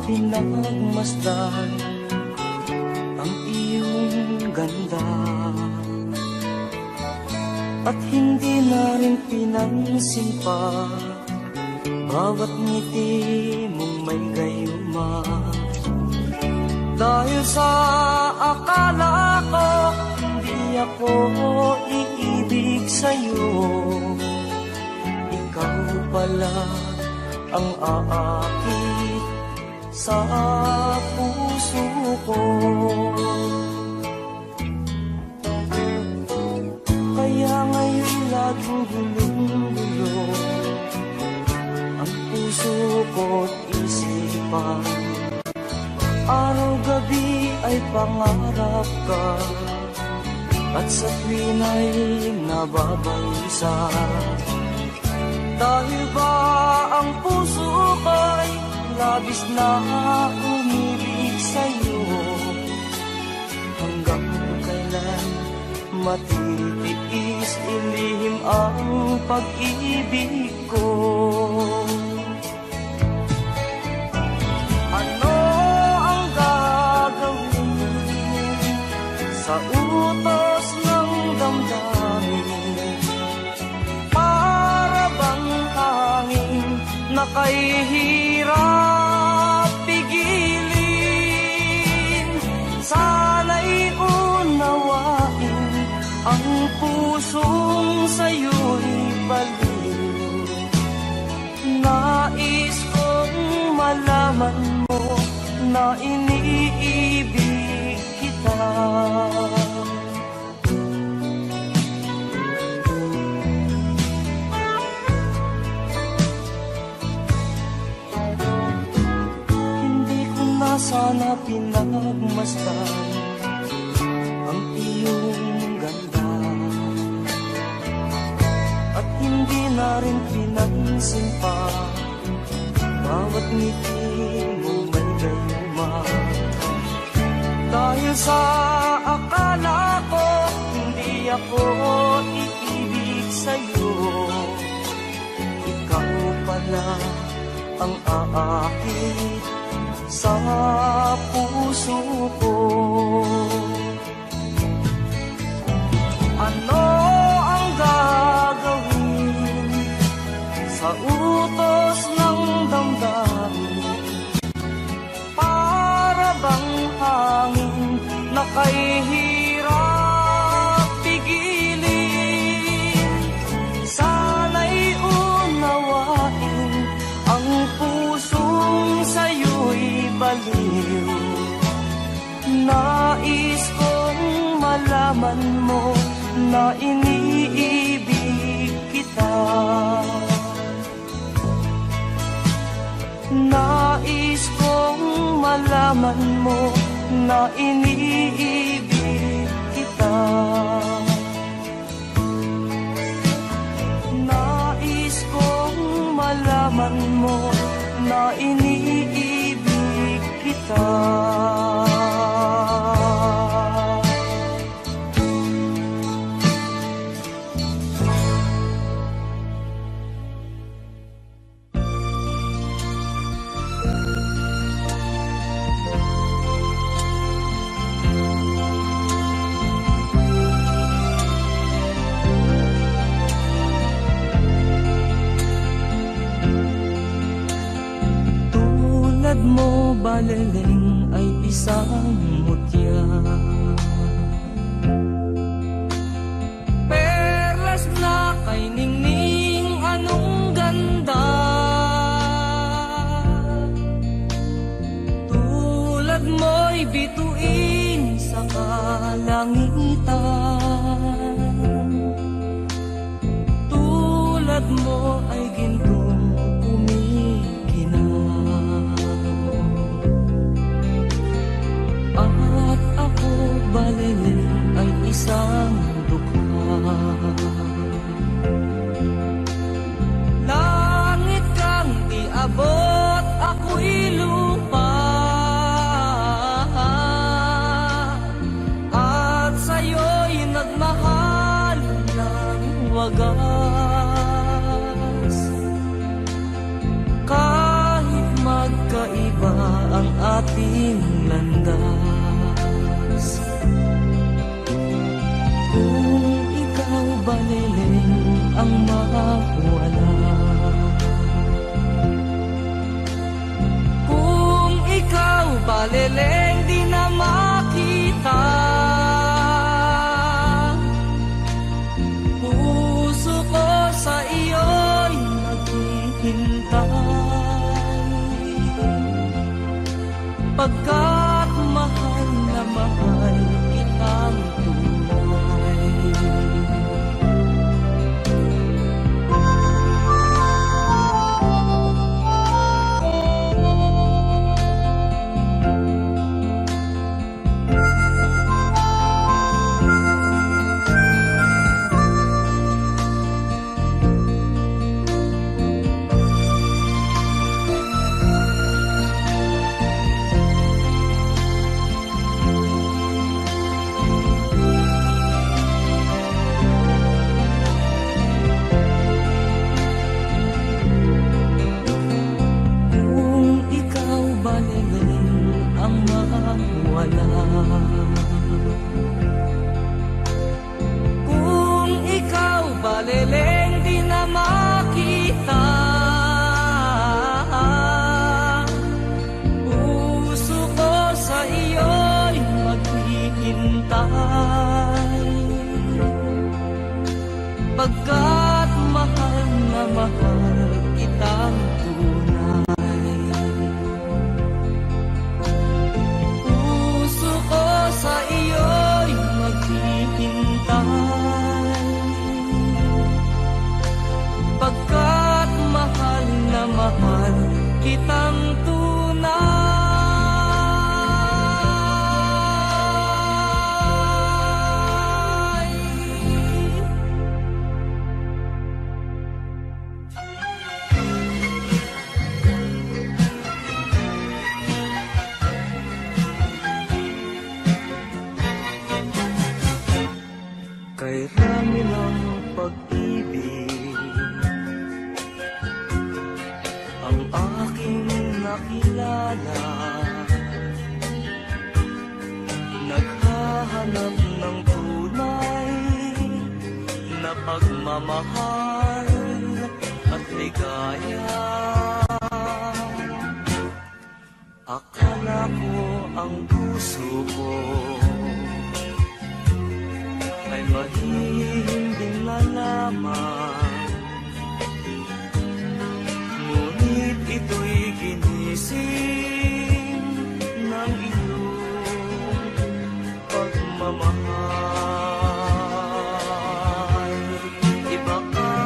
pinagmasdan ang iyong ganda, at hindi na rin pinansin pa bawat ngiti mong may gayuma. Dahil sa akala ko hindi ako iibig sa'yo, ikaw pala ang aakit sa puso ko. Kaya ngayon laging gulong-gulo ang puso ko't isipan. Araw-gabi ay pangarap ka, at sa tuwin ay nababalisa. Dahil ba ang puso ko'y labis na umibig sa'yo, hanggang kailan matitiis ilihim ang pag-ibig ko? Ano ang gagawin sa utos ng damdamin? Para bang hangin na kahihirap pigilin? Sana'y unawain ang pusong sa'yo'y baliw. Nais kong malaman mo na iniibig kita. Hindi ko na sana pinagmasdan ang iyong ganda, at hindi na rin pinansin pa bawat ngiti mo may gayuma. Dahil sa akala ko hindi ako iibig sa'yo, ikaw pala ang aakit sa puso ko. Ano ang gagawin sa utos ng damdamin? Para bang hangin na kahihirap pigilin? Sana'y unawain ang pusong sa'yo'y baliw. Nais kong malaman mo na iniibig kita. Nais kong malaman mo na iniibig kita. Nais kong malaman mo na iniibig kita. Tulad mo baleleng ay isang mutya, perlas na kay ningning anong ganda. Tulad mo'y bituin sa kalangitan, tulad mo ay gintong kumikinang. At ako baleleng ay isang dukha, langit kang iabot, ako'y lupa, at sa'yo'y nagmahal ng wagas. Kahit magkaiba ang aking landas. Kung ikaw baliling ang mawala, kung ikaw baliling di na makita, puso ko sa iyo'y naghihintay. Pagkat mahal na mahal kitang tunay. Kung ikaw baliling di na makita, puso ko sa iyo'y maghihintay. Pagkat mahal na mahal kitang tunay. Puso ko sa iyo'y maghihintay. Pagkat mahal na mahal kitang tunay. Kay rami ng pag-ibig ang aking nakilala, naghahanap ng tunay na pagmamahal at ligaya. Akala ko ang puso ko ay mahihimbing na lamang, ngunit ito'y ginising ng iyong pagmamahal. Iba ka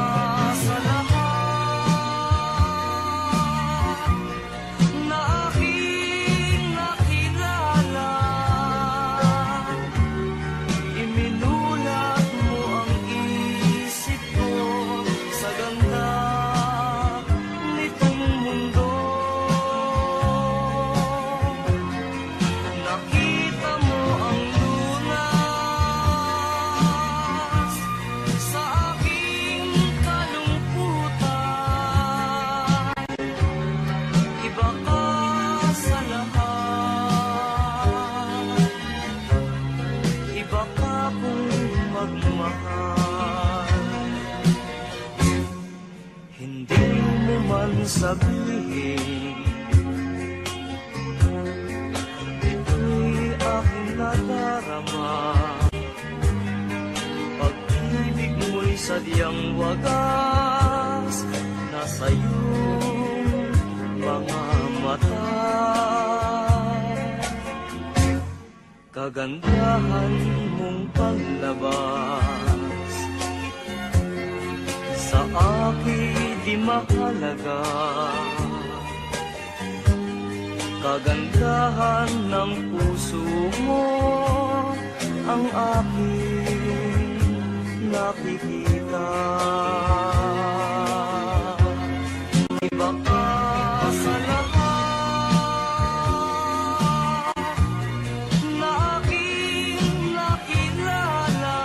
sa lahat na aking nakilala. Iminulat mo ang isip ko sa ganda nitong mundo. Nakita mo ang lunas sa aking kalungkutan. Iba ka sa lahat, iba ka kung magmahal. Hindi mo man sabihin, ito'y aking nadarama. Pag-ibig mo'y sadyang wagas, nasa iyong mga mata. Kagandahan mong paglabas sa akin di mahalaga. Kagandahan ng puso mo ang aking nakikita. Iba ka sa lahat na aking nakilala.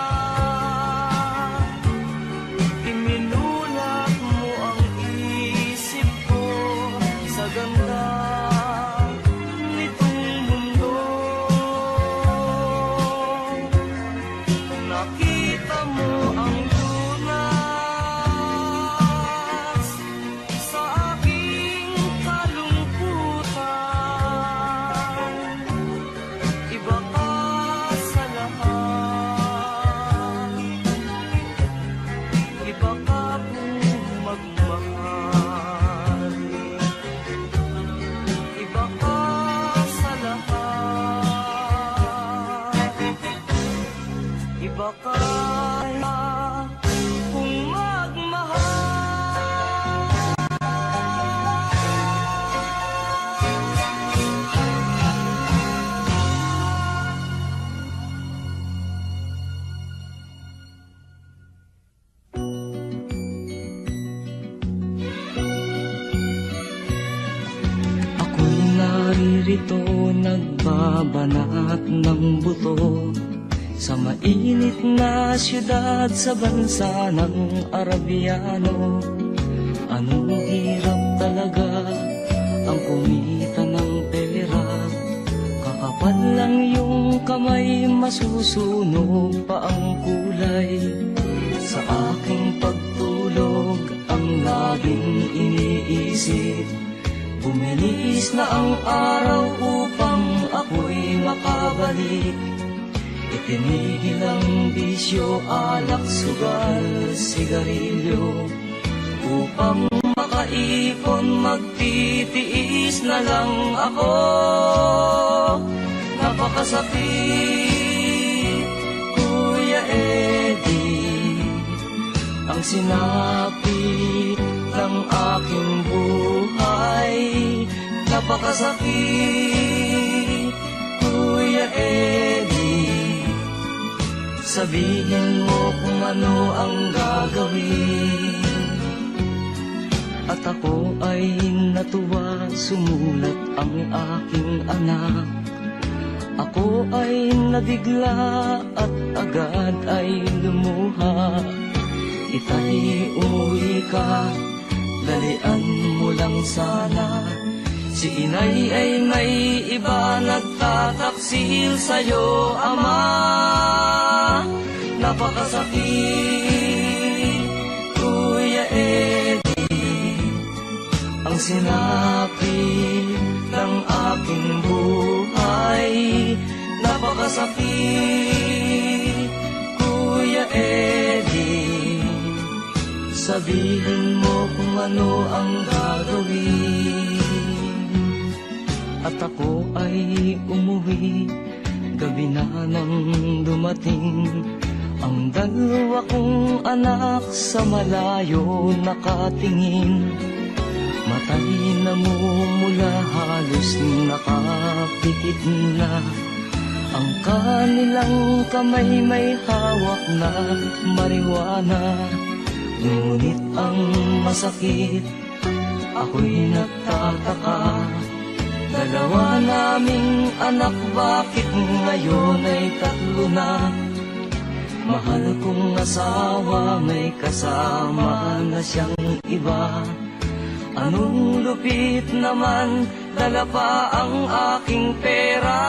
Iminulat mo ang isip ko sa ganda nitong ito nagbabanat ng buto sa mainit na syudad sa bansa ng Arabiano. Anong hirap talaga ang kumita ng pera, kakapal lang yung kamay, masusunog pa ang kulay. Sa aking pagtulog ang laging iniisip, bumilis na ang araw upang ako'y makabalik. Itinigil ang bisyo, alak, sugal, sigarilyo, upang makaipon, magtitiis na lang ako. Napakasakit, Kuya Eddie, ang sinapit ng aking buhay. Napakasakit, Kuya Eddie, sabihin mo kung ano ang gagawin. At ako ay natuwa, sumulat ang aking anak. Ako ay nabigla at agad ay lumuha. Itay, umuwi ka, dalian mo lang sana. Si inay ay may iba, nagtataksil sa'yo, ama. Napakasakit, Kuya Eddie, ang sinapit ng aking buhay. Napakasakit, Kuya Eddie, sabihin mo kung ano ang gagawin. At ako ay umuwi, gabi na nang dumating. Ang dalawa kong anak sa malayo nakatingin. Matay namumula, halos nakapikit na. Ang kanilang kamay may hawak na marijuana. Ngunit ang masakit, ako'y nagtataka. Dalawa naming anak, bakit ngayon ay tatlo na? Mahal kong asawa, may kasama na siyang iba. Anong lupit naman, dala pa ang aking pera.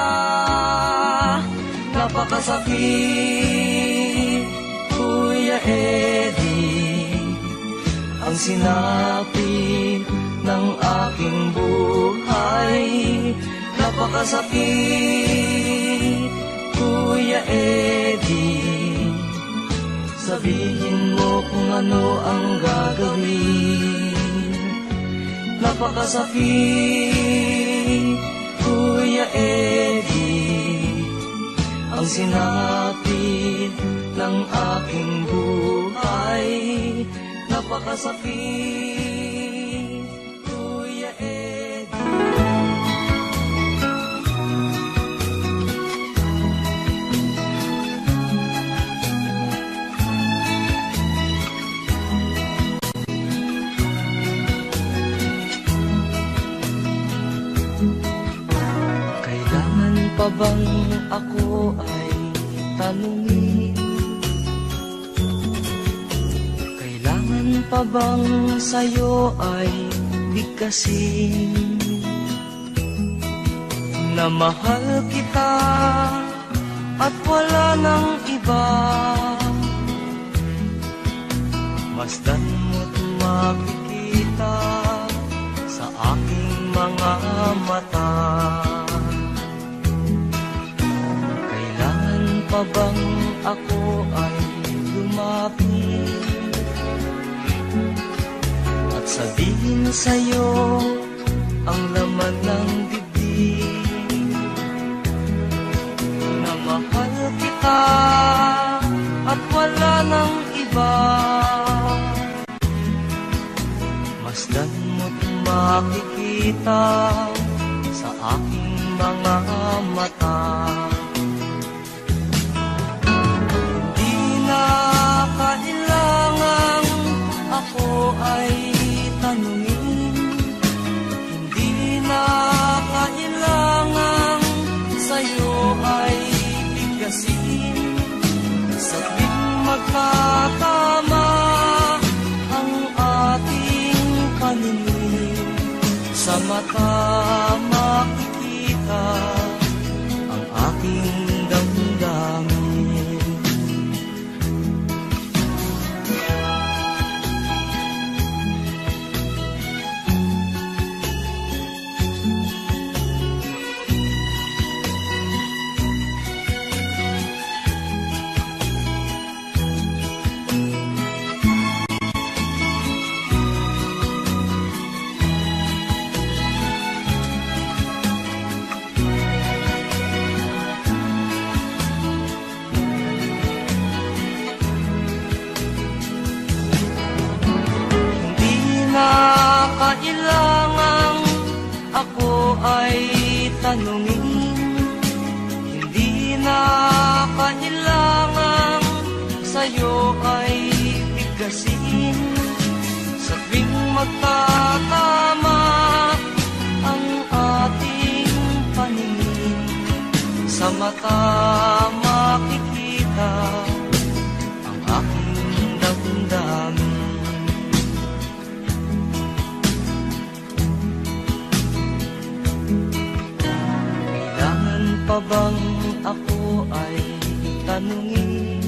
Napakasakit, Kuya Eddie, ang sinapit ng aking buhay. Napakasakit, Kuya Eddie, sabihin mo kung ano ang gagawin. Napakasakit, Kuya Eddie, ang sinapit ng aking buhay. Napakasakit, Kuya Eddie. Kailangan pa bang ako ay tanungin? Kailangan pa bang sa'yo ay bigkasin? Na mahal kita at wala nang iba. Masdan mo't makikita sa aking mga mata. Kailangan pa bang ako ay lumapit at sabihin sa'yo ang laman ng dibdib? Na mahal kita at wala nang iba. Masdan mo't makikita sa aking mga mata. Hindi na kailangan ako ay tanungin, hindi na kailangan mata makikita ang aking damdamin. Kailangang ako ay tanungin, hindi na kailangang sa'yo ay bigkasin. Sa tuwing magtatama ang ating paningin, sa mata makikita ang aking damdamin. Pa bang ako ay tanungin?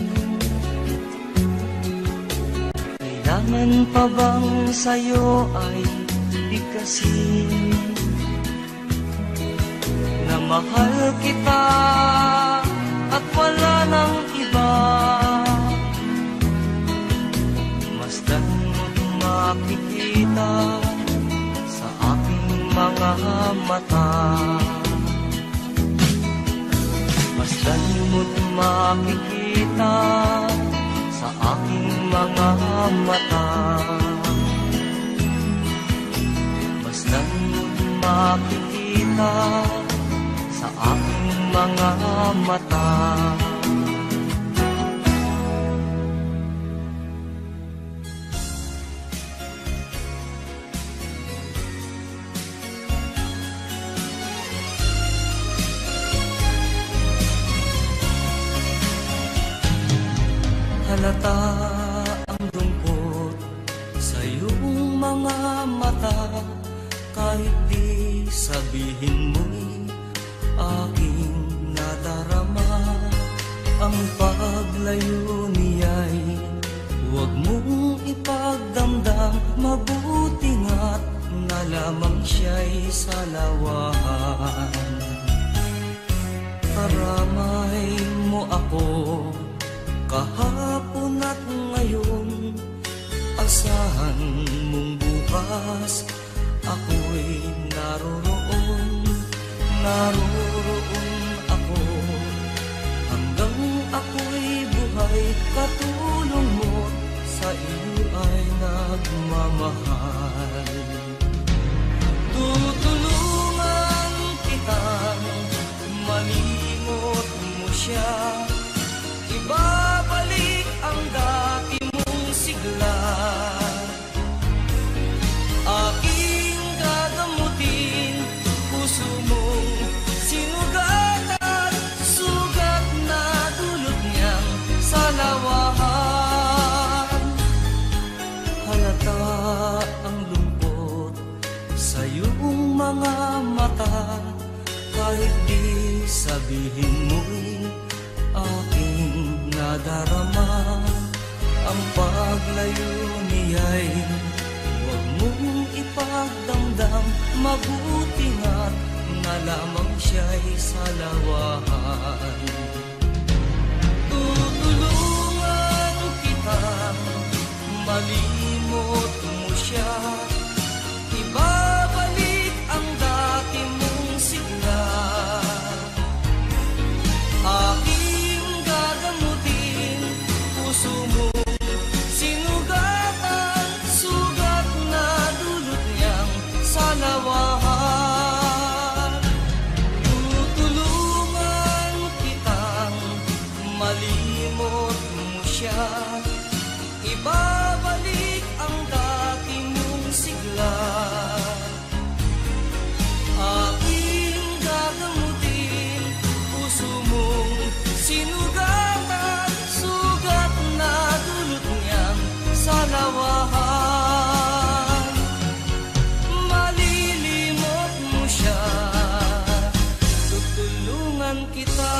Kailangan pa bang sa'yo ay bigkasin na mahal kita at wala nang iba? Masdan mo't makikita sa aking mga mata. Masdan mo't makikita sa aking mga mata. Masdan mo't makikita sa aking mga mata. Halata ang lungkot sa iyong mga mata, kahit di sabihin mo'y aking nadarama. Ang paglayo niya'y huwag mong ipagdamdam, mabuti nga't na lamang siya'y sa lawahan. Karamay mo ako kahapon at ngayon, asahan mong bukas ako'y naroroon. Naroroon ako hanggang ako'y buhay, katulong mo sa iyo ay nagmamahal. Tutulungan kitang malimot mo siya, ibabalik ang dati mong sigla. Aking gagamutin, puso mong sinugatan, sugat na dulot niyang sa lawahan. Halata ang lungkot sa iyong mga mata, kahit di sabihin mo'y aking nadarama. Ang paglayo niya'y huwag mong ipagdamdam, mabuti nga't na lamang siya'y sa lawahan. Tutulungan kitang malimot mo siya, ibabalik ang dati mong sigla. Aking gagamutin, puso mong sinugatan, sugat na dulot niyang sa lawahan. Tutulungan kita kita.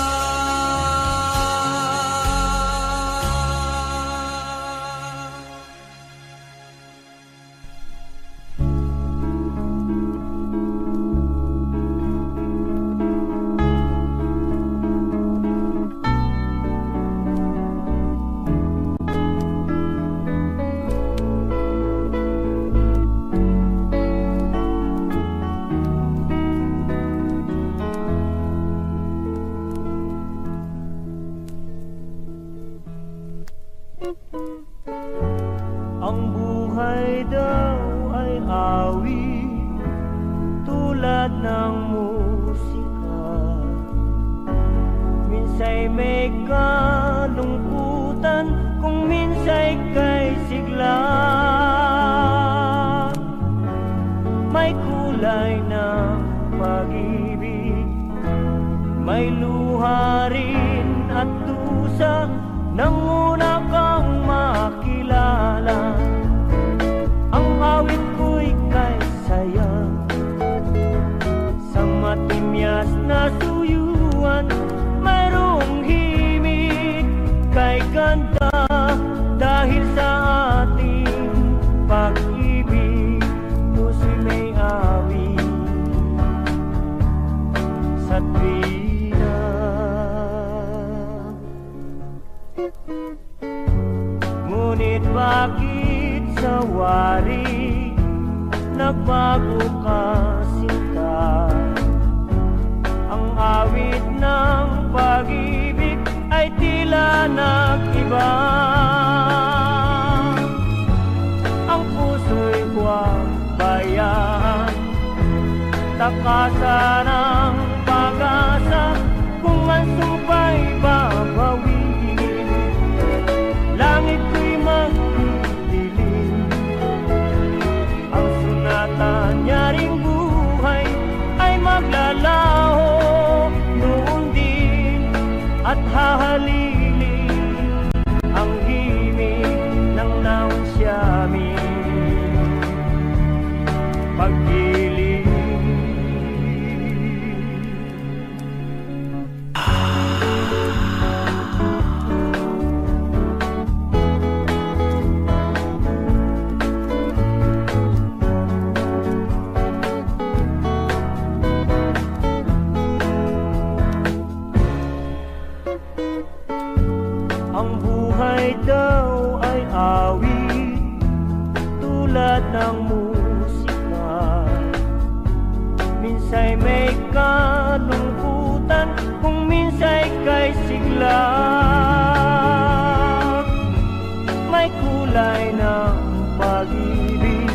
Ang buhay daw ay awit tulad ng musika. Minsa'y may kalungkutan, kung minsa'y kay sigla. May kulay ng pag-ibig, may luha rin at dusa, nang una kang makilala. Ang awit ko'y kay saya, sa matimyas na suyuan, mayroong himig kay ganda, dahil sa ating pag-ibig, puso'y may awit sa tuwina. Ngunit bakit sa wari nagbago ka, sinta? Ang awit ng pag-ibig ay tila nag-iba. Ang puso'y huwag bayaan, takasan ang pag-asa, kung ang sumpa'y babawiin, langit ko'y magdidilim. Ang sunata niya ring buhay ay maglalaho noon din, at hahalili ang himig ng naon siyami. Pagdilim ang buhay daw ay awit tulad ng musika. Minsa'y may kalungkutan, kung minsa'y kay sigla. May kulay ng pag-ibig,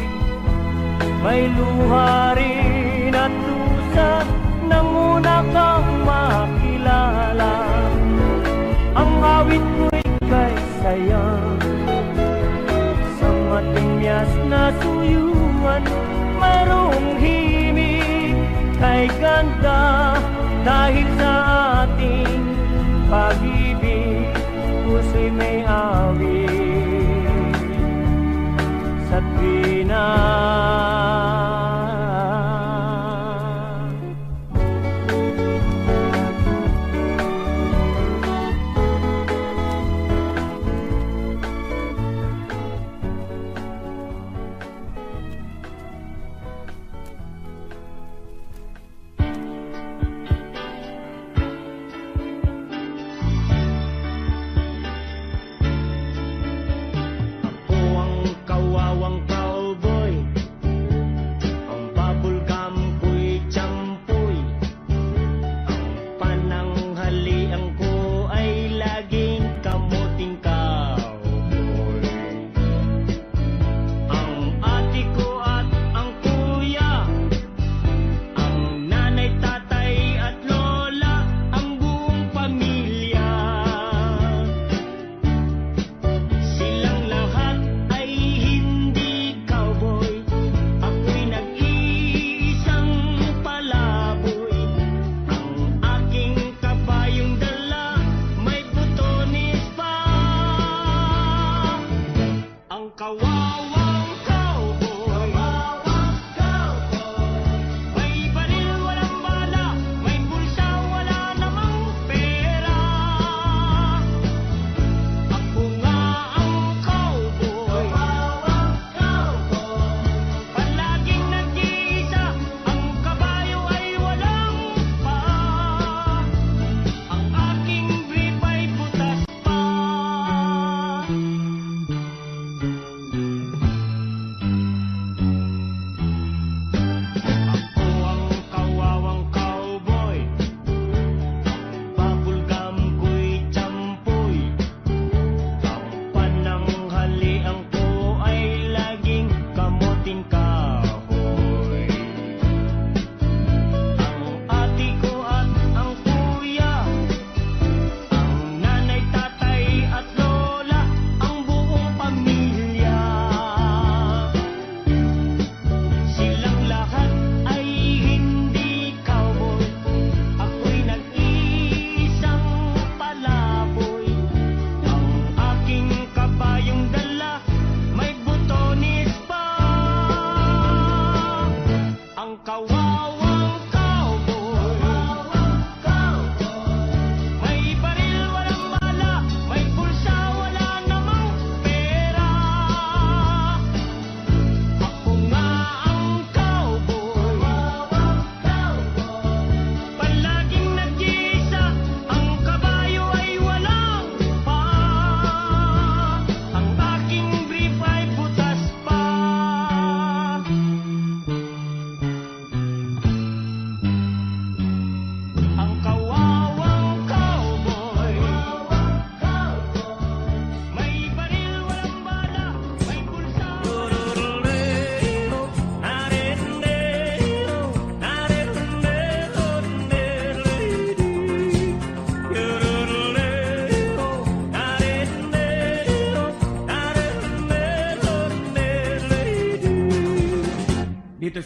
may luha rin at dusa, nang una kang makilala. Ang awit ko'y kay saya, sa matimyas na suyuan, mayroong himig kay ganda, dahil sa ating pag-ibig, puso'y may awit sa tuwina.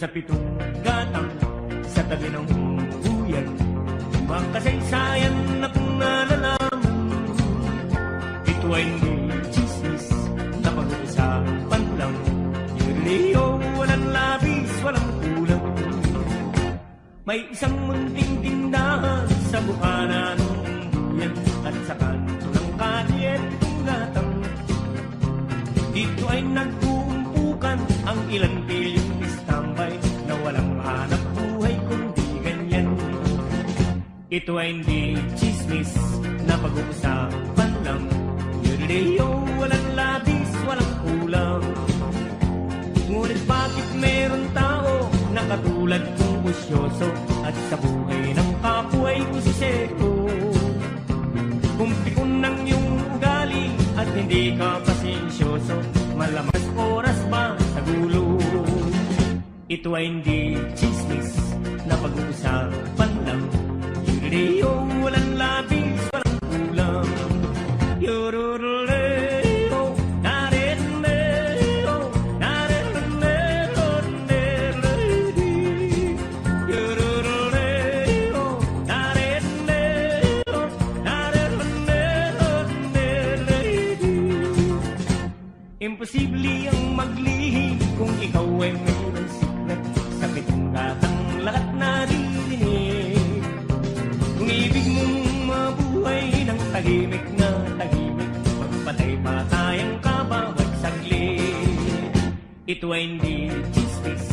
sa pitong gatang sa tabi ng buyan. Mga kasaysayan na kung nalalaman, ito ay hindi chismis na pag-uusapan lang. Yung Leo, walang labis, walang kulang. May isang munting tindahan sa bukana ng buyan at sa kanto ng kalye itong gatang. Dito ay nag-uumpukan ang ilang pilyong istambay na walang hanap buhay kundi ganyan. Ito ay hindi chismis na pag-uusapan lang. Yureo, walang labis, walang kulang. Ngunit bakit meron tao na katulad kong busyoso at sa buhay ng kapwa ay kusiseko? Kung pikon ng iyong ugali at hindi ka pasensyoso, malamas oras ba sa gulo? Ito ay hindi chismis na pag-uusapan lang. Yureo, walang labis, walang kulang. Yororoleo, nareleo, nareleo, neredi. Yororoleo, nareleo, nareleo, neredi. Imposible ang maglihi kung ikaw ay mayroong siklet sa pitong gatang lahat naririnig. Kung ibig mong mabuhay ng tahimik na tahimik, magpatay-patayang ka bawat saglit. Ito ay hindi chismis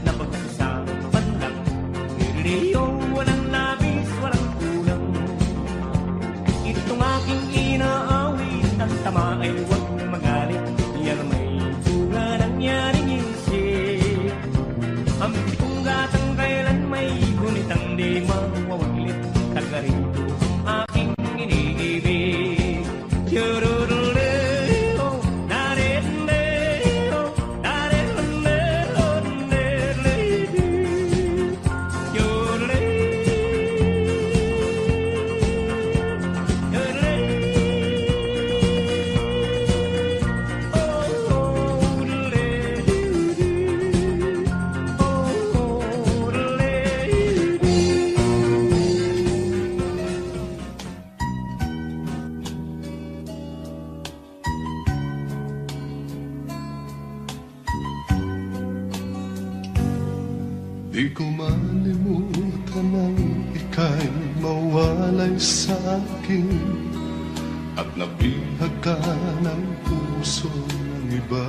na pag-usapan lang. Leo, walang labis, walang kulang. Itong aking inaawit, ang tama ay huwag magalit. Yan may bunga nangyaring isip. Ang pitong gatang kailan may gunitang di mawawaglit. Tagarito ang aking iniibig. Yororoleo, nareleo, nareleo, neredi. Yororoleo, yororoleo. Di ko malimutan ang ika'y mawalay sa akin at nabihag ka ng puso ng iba.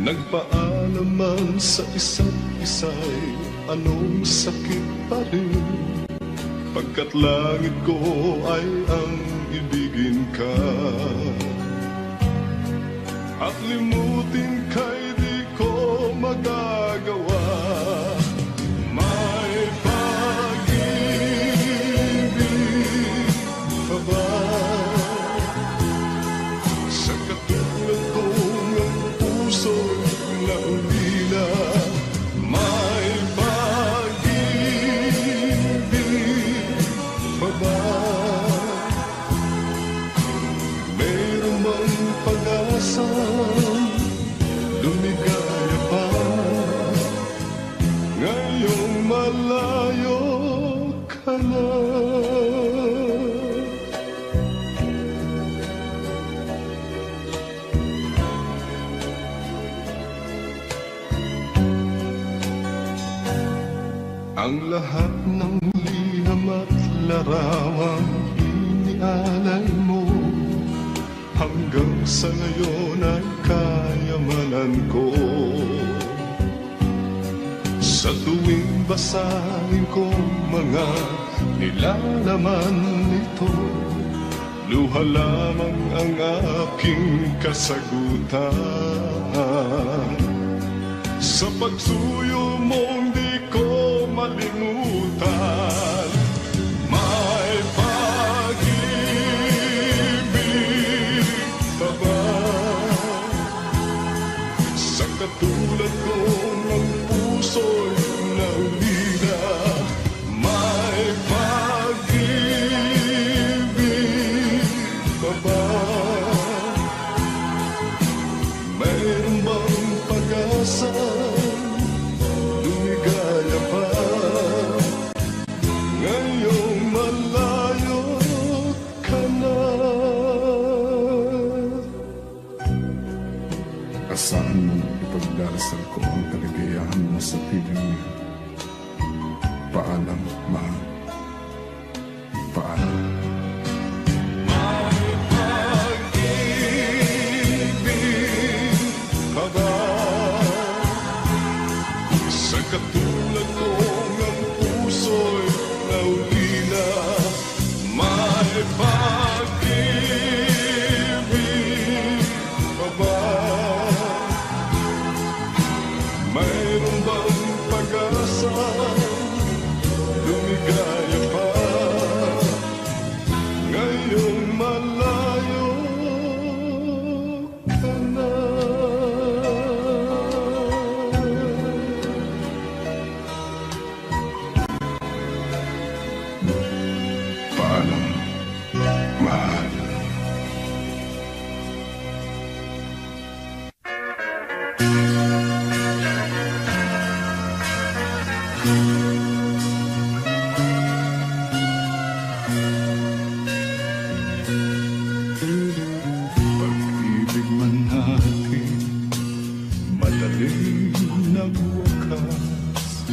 Nagpaalaman sa isa't isa'y anong sakit pa rin, pagkat langit ko ay ang ibigin ka. At limutin ka'y di ko magagawa. May pag-ibig pa ba sa katulad kong ang puso na ulila? May pag-ibig pa ba? Meron bang pag-asa lumigaya pa ngayong malayo ka na? Ang lahat ng liham at larawan inialay mo, hanggang sa ngayon ay kayamanan ko. Sa tuwing basahin ko mga nilalaman nito, luha lamang ang aking kasagutan. Sa pagsuyo mong di ko malimutan, may pag-ibig pa ba sa katulad ko ng puso'y naulila? May pag-ibig pa ba? Mayroon bang pag-asa pag-ibig pa ba? Mayroon bang pag-asa? Lumigaya pa ngayong malayo ka na. Paalam, mahal. Pag-ibig man natin madaling nagwakas,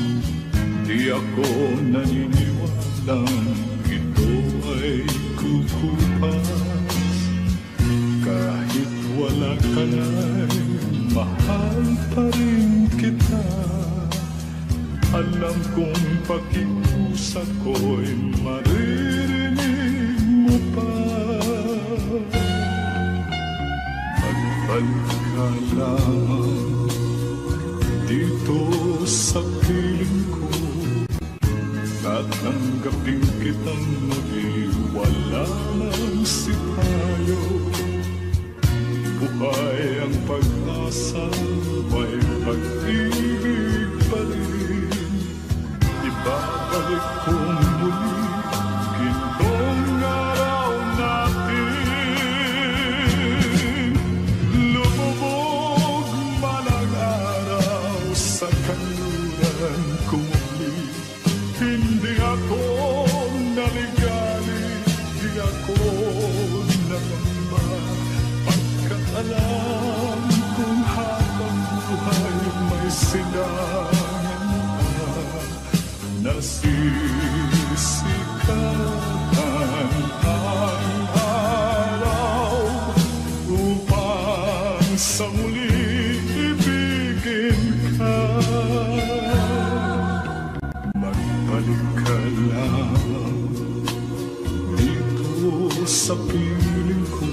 di ako naniniwalang ito ay kukupas. Kahit wala ka na'y mahal pa rin kita. Alam kong pakiusap ko'y maririnig mo pa. Magbalik ka lang dito sa piling ko, tatanggapin kitang muli, wala nang sipayo. Buhay ang pag-asa, may pag-ibig pa rin. Ibabalik kong muli gintong araw natin. Lumubog man ang araw sa kanluran ko muli. Hindi ako naligali, di ako nangamba. Pagkaalam kung habang buhay may silangan pa, nasisikat ang araw upang sa muli ibigin ka. Magbalik ka lang dito sa piling ko,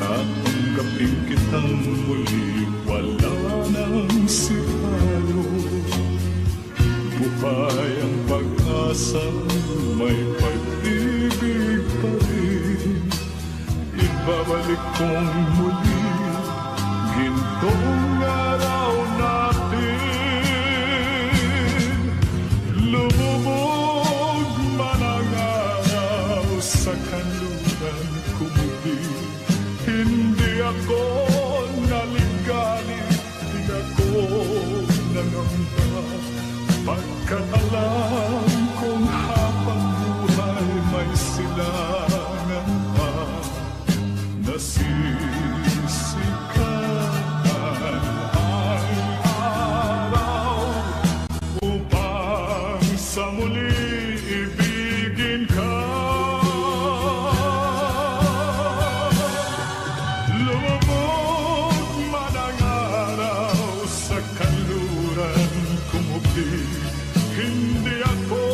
tatanggapin kitang muli, wala nang sipayo. Buhay ang pag-asa, may pag-ibig pa rin. Ibabalik kong muli gintong araw natin. Lumubog man ang araw sa kanluran ko muli. Hindi ako naligali, di ako nangamba. Pagkat alam kong habang buhay may silangan pa, nasisikat ang araw upang sa muli ibigin ka. Lumubog man ang araw sa kanluran ko muli. Hindi ako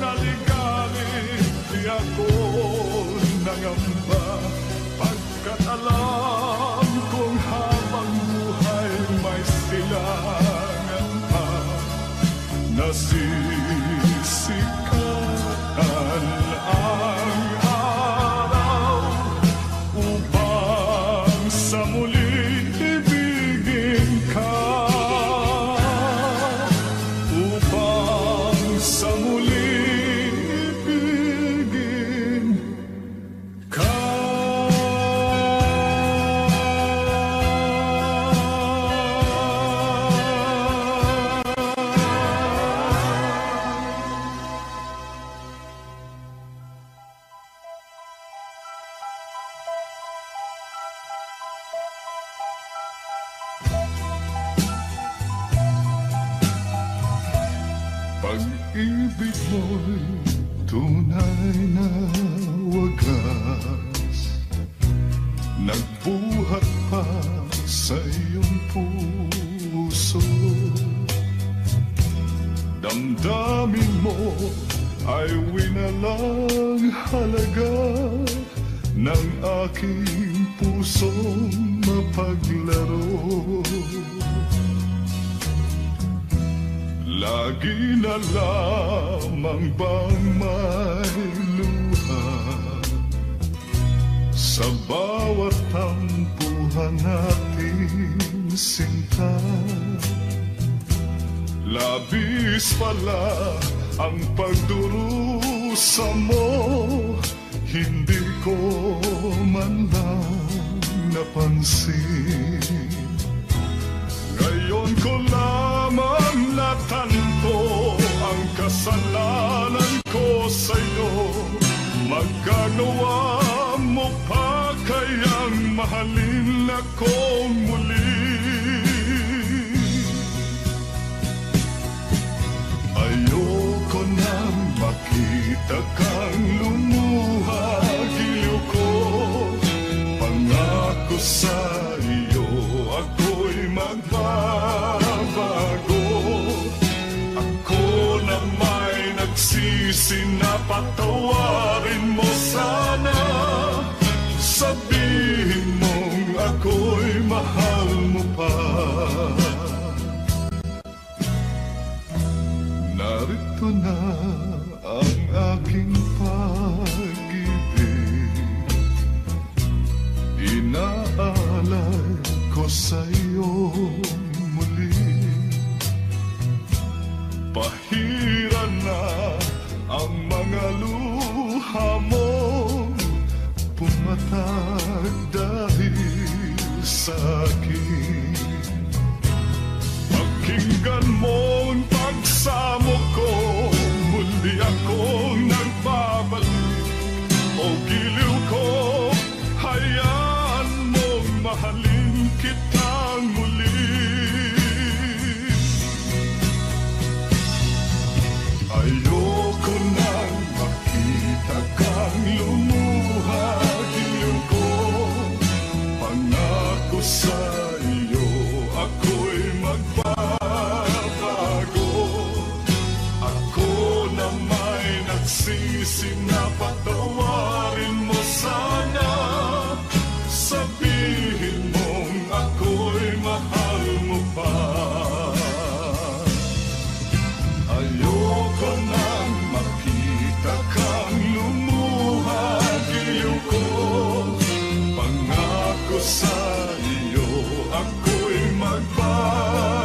naligali, di ako nangamba. Pagkat alam kong habang buhay may silangan pa, nasisikatan ang araw upang sa muli ibigin ka. Upang sa muli ibigin ka. Pag-ibig mo'y tunay na wagas, nagbuhat pa sa iyong puso. Damdamin mo ay winalang halaga ng aking pusong mapaglaro. Lagi na lamang bang may luha sa bawat tampuhan nating sinta. Labis pala ang pagdurusa mo, hindi ko man lang napansin. Ngayon ko lamang natanto ang kasalanan ko sa'yo. Magkagawa mo pa kayang mahalin akong muli? Ayoko nang makita kang lumuha, giliw ko. Pangako sa iyo, ako'y magbabago. Ako na may nagsisi na patawarin mo sana. Sabihin mong ako'y mahal mo pa. Narito na ang aking pag-ibig, inaalay ko sa'yo muli. Pahira na ang mga luha mong pumatag dahil sa'kin. Pakinggan mo ang pagsamo ko, muli akong nagbabalik. O giliw ko, hayaan mong mahalin kitang muli. Ayoko nang makita kang lumuha, giliw ko. Pangako sa iyo, ako'y magbabago. Ako na may nagsisi na patawarin mo sana. Sabihin mong ako'y mahal mo pa. Ayoko nang makita kang lumuha, giliw ko. Pangako sa iyo, ako'y magbabago.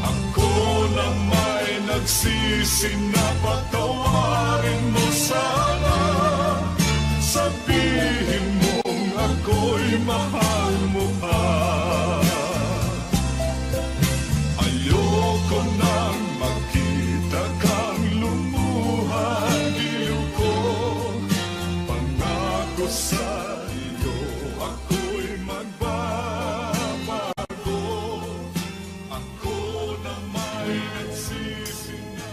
Ako na may nagsisi na patawarin mo sana. Sabihin mong ako'y mahal mo pa. Ayoko nang makita kang lumuha, giliw ko. Pangako sa iyo, ako'y magbabago. Ako na may nagsisi na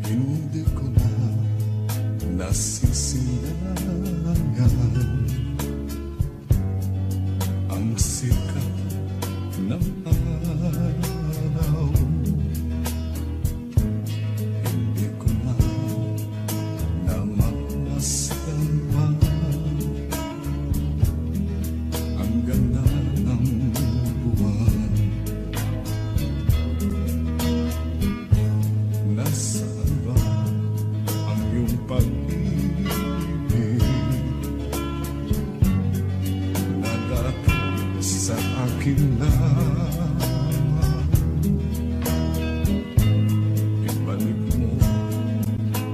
hindi ko na nasisilangan ang sikat ng araw. Hindi ko na namamasdan pa ang ganda ng buwan. Nasaan ba ang iyong pag-ibig na dati sa akin lamang? Ibalik mo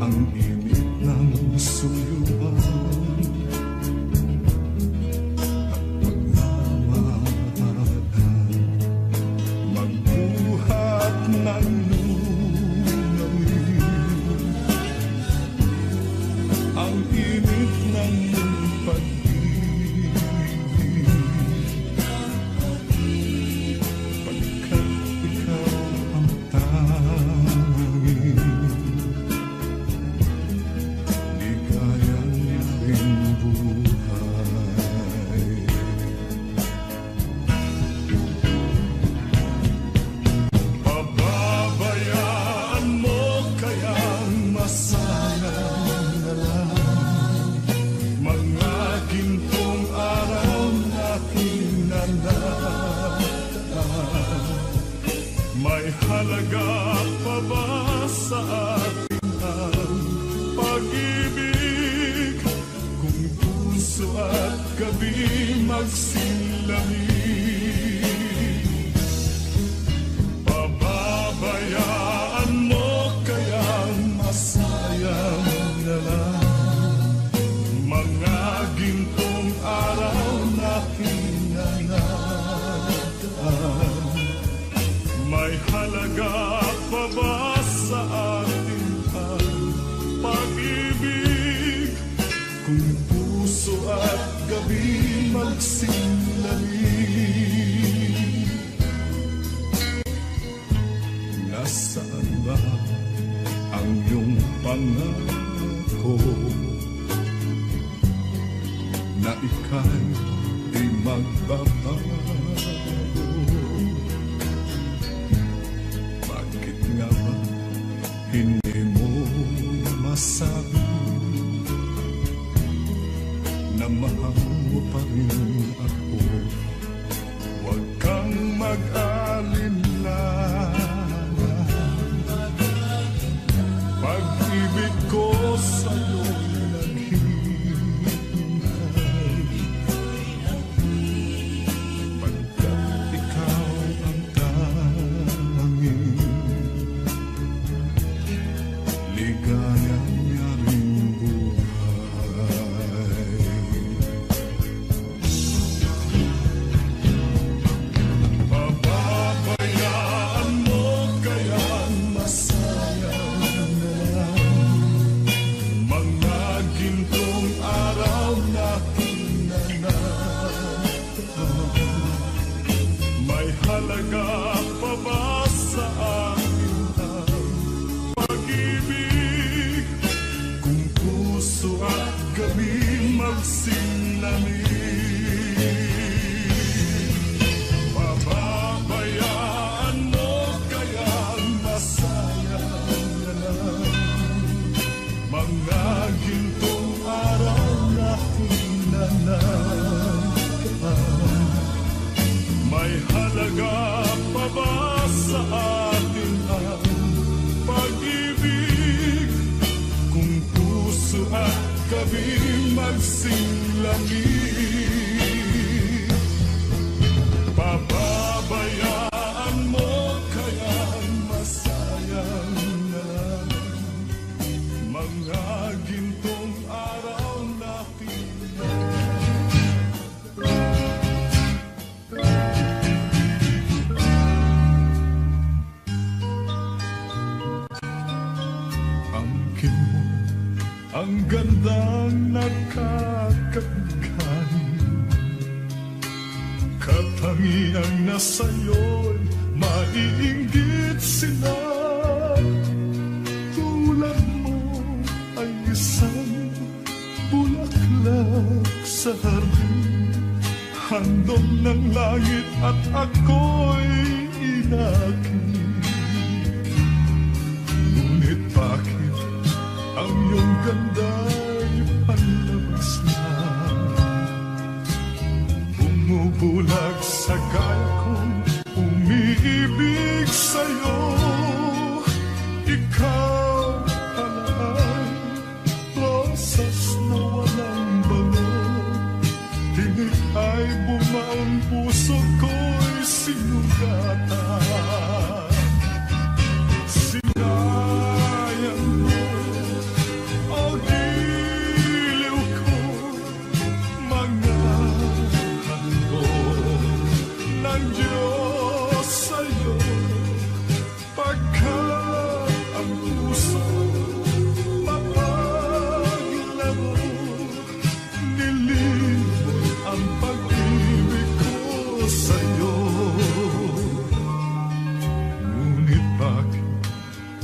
ang init ng suyuan at pagmamahalan, magbuhat ng ang init ng pag-ibig. halaga pa ba sa ating ang pag-ibig? Kung puso at gabi magsilamig, pababayaan mo kayang masayang na lang mga gintong araw na hinangaan? May halaga pa ba sa atin ang pag-ibig? Kung puso at gabi magsilamig, nasaan ba ang iyong pangako na ika'y di magbabago? Bakit nga ba hindi mo masabi na mahal mo pa rin ako? Huwag kang mag-alinlangan, pag-ibig ko sa'yo naghihintay, pagkat ikaw ang tanging ligayang yaring buhay. Pababayaan mo kayang masayang na lang mga gintong araw na hinangaan? May halaga pa ba sa akin ang pag-ibig? Kung puso at gabi magsilamig, pababayaan mo kayang masayang na lang mga gintong araw na hinangaan? May halaga pa ba sa atin ang pag-ibig? Kung puso at gabi magsilamig, pababayaan mo kayang masayang na lang mga gintong araw na angkin mo ang gandang nakakabigay, katangiang na sa'yo'y maiinggit sila. Tulad mo ay isang bulaklak sa hardin, handog ng langit at ako'y inakit. Ngunit bakit ang iyong ganda'y panlabas na bumubulag sa gaya kong umiibig sa'yo? Ikaw pala ay rosas na walang bango, tinig ay bumaon, puso ko'y sinugatan. Sinayang mo ang giliw ko, mga handog ng Diyos sa'yo, pagkat ang puso mapaglaro, nilimot ang pag-ibig ko sa'yo. Ngunit bakit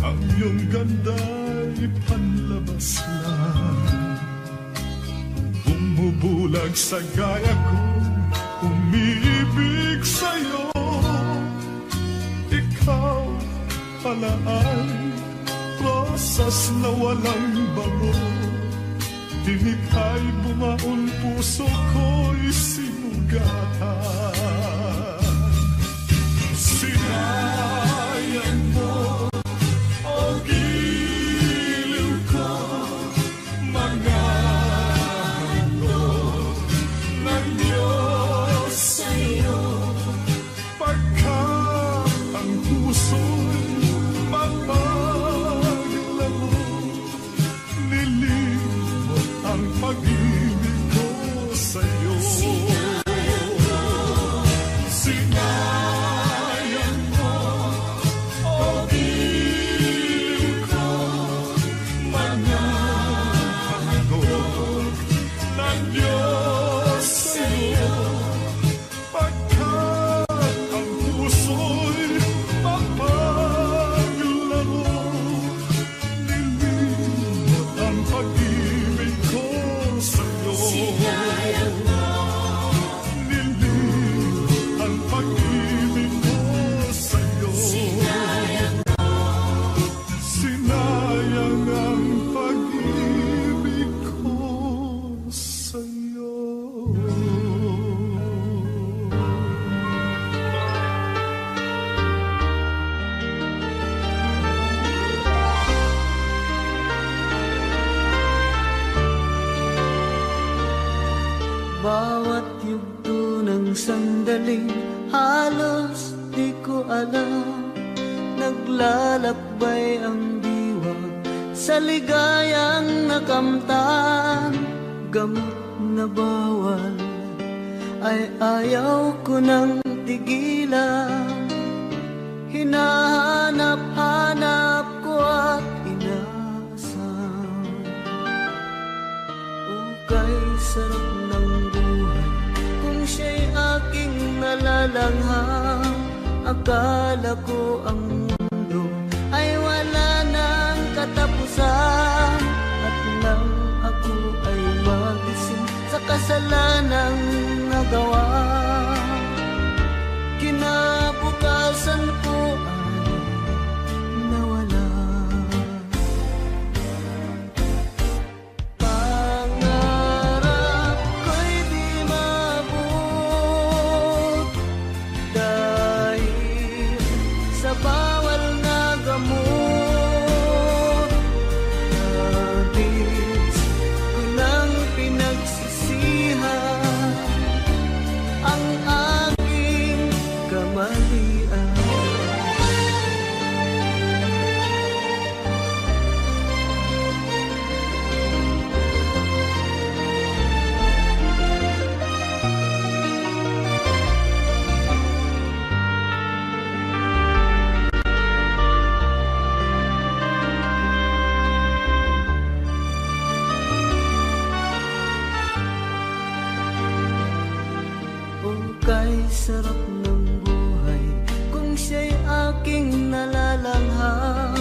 ang iyong ganda'y panlabas lang, bumubulag sa gaya kong umiibig sa'yo? Ikaw pala ay rosas na walang bango, tinig ay bumaon, puso ko'y sinugatan. Sinayang bawat yugto ng sandaling halos di ko alam. Naglalakbay ang diwa sa ligayang nakamtan. Gamot na bawal ay ayaw ko nang tigilan. Hinahanap-hanap ko at inaasam. Ukay sarap ng buhay kung siya'y aking nalalangham. Akala ko ang mundo ay wala nang katapusan. At nang ako ay magising sa kasalanang nagawa, kinabukasan ko ay nawala. Pangarap ko'y di maabot dahil sa bawal na gamot. Nabis ko nang pinagsisihan ang aking kamalian. Kay sarap ng buhay kung siya'y aking nalalangham.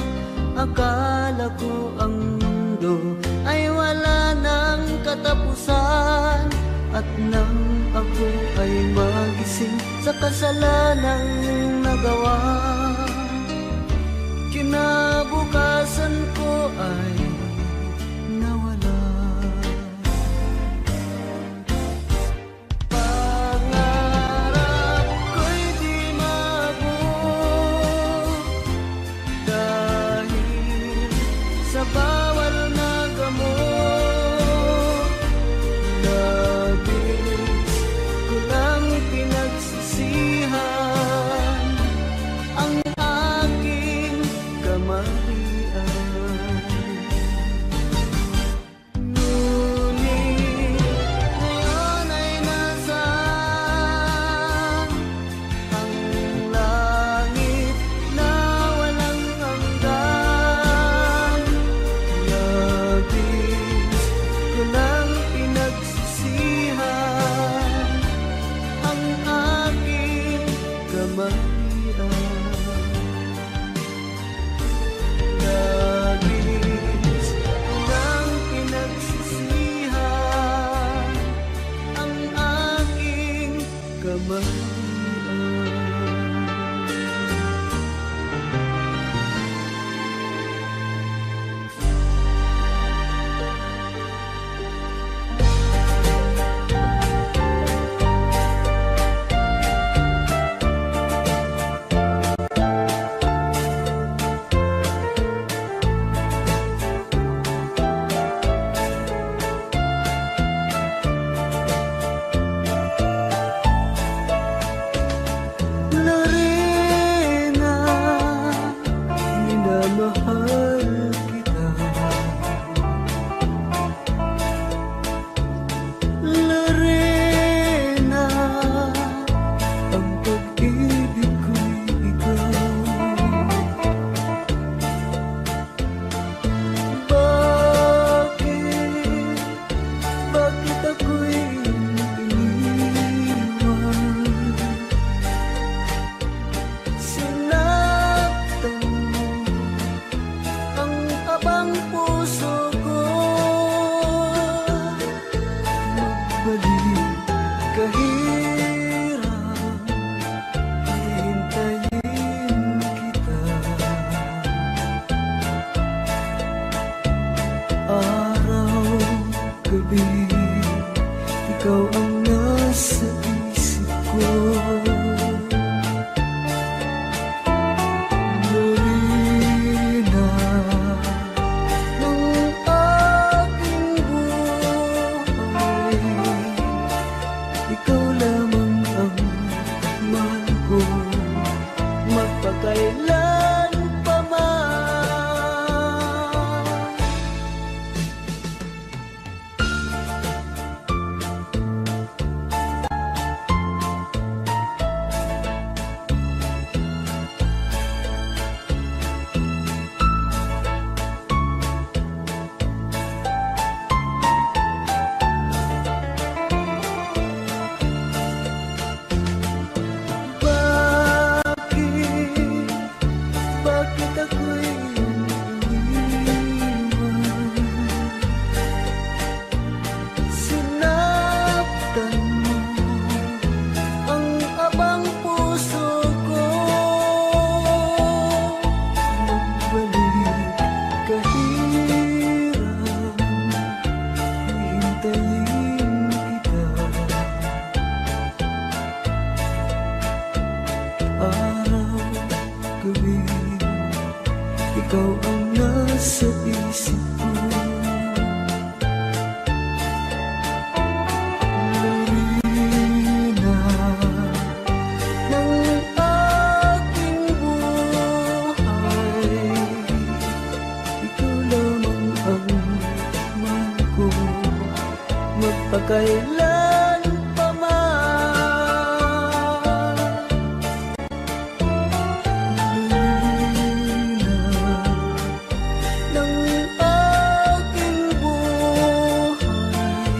Akala ko ang mundo ay wala nang katapusan. At nang ako ay magising sa kasalanang nagawa, kinabukasan ko ay nawala. Pangarap ko'y di maabot dahil sa bawal na gamot. Labis ko lang pinagsisihan ang aking kamalian. Ngunit ngayon ay nasaan ang langit na walang hanggan. Labis ko lang pinagsisihan ang aking kamalian. Labis ko lang pinagsisihan ang aking kamalian. Lorena, minamahal kita. Lorena, ang pag-ibig ko'y ikaw. Bakit ako'y iniwan? Sinaktan mo ang abang puso ko. Magbalik kahirap, hihintayin kita. Araw, gabi, ikaw ang nasa isip ko. Lorena, ng aking buhay, ikaw ang nasa isip ko. Larina ng aking buhay, ikaw lamang ang mahal ko, magpakailan pa man. Larina ng aking buhay,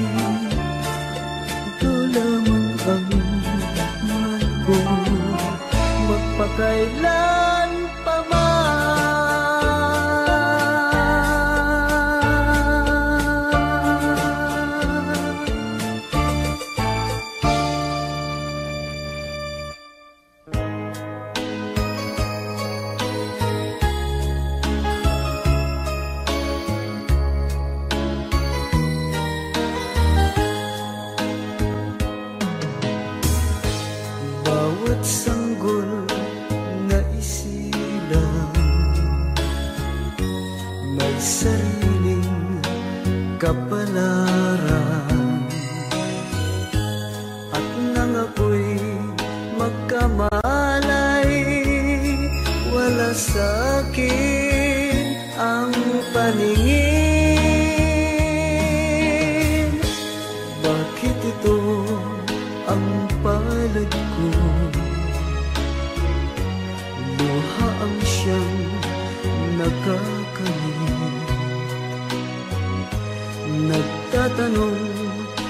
ikaw lamang ang mahal ko, magpakailan pa man. Bawat sanggol na isilang may sariling kapalaran, at nang ako'y magkamalay, wala sa'kin ang paningin. Bakit ito ang palad ko? Luha ang siyang nakakamit. Nagtatanong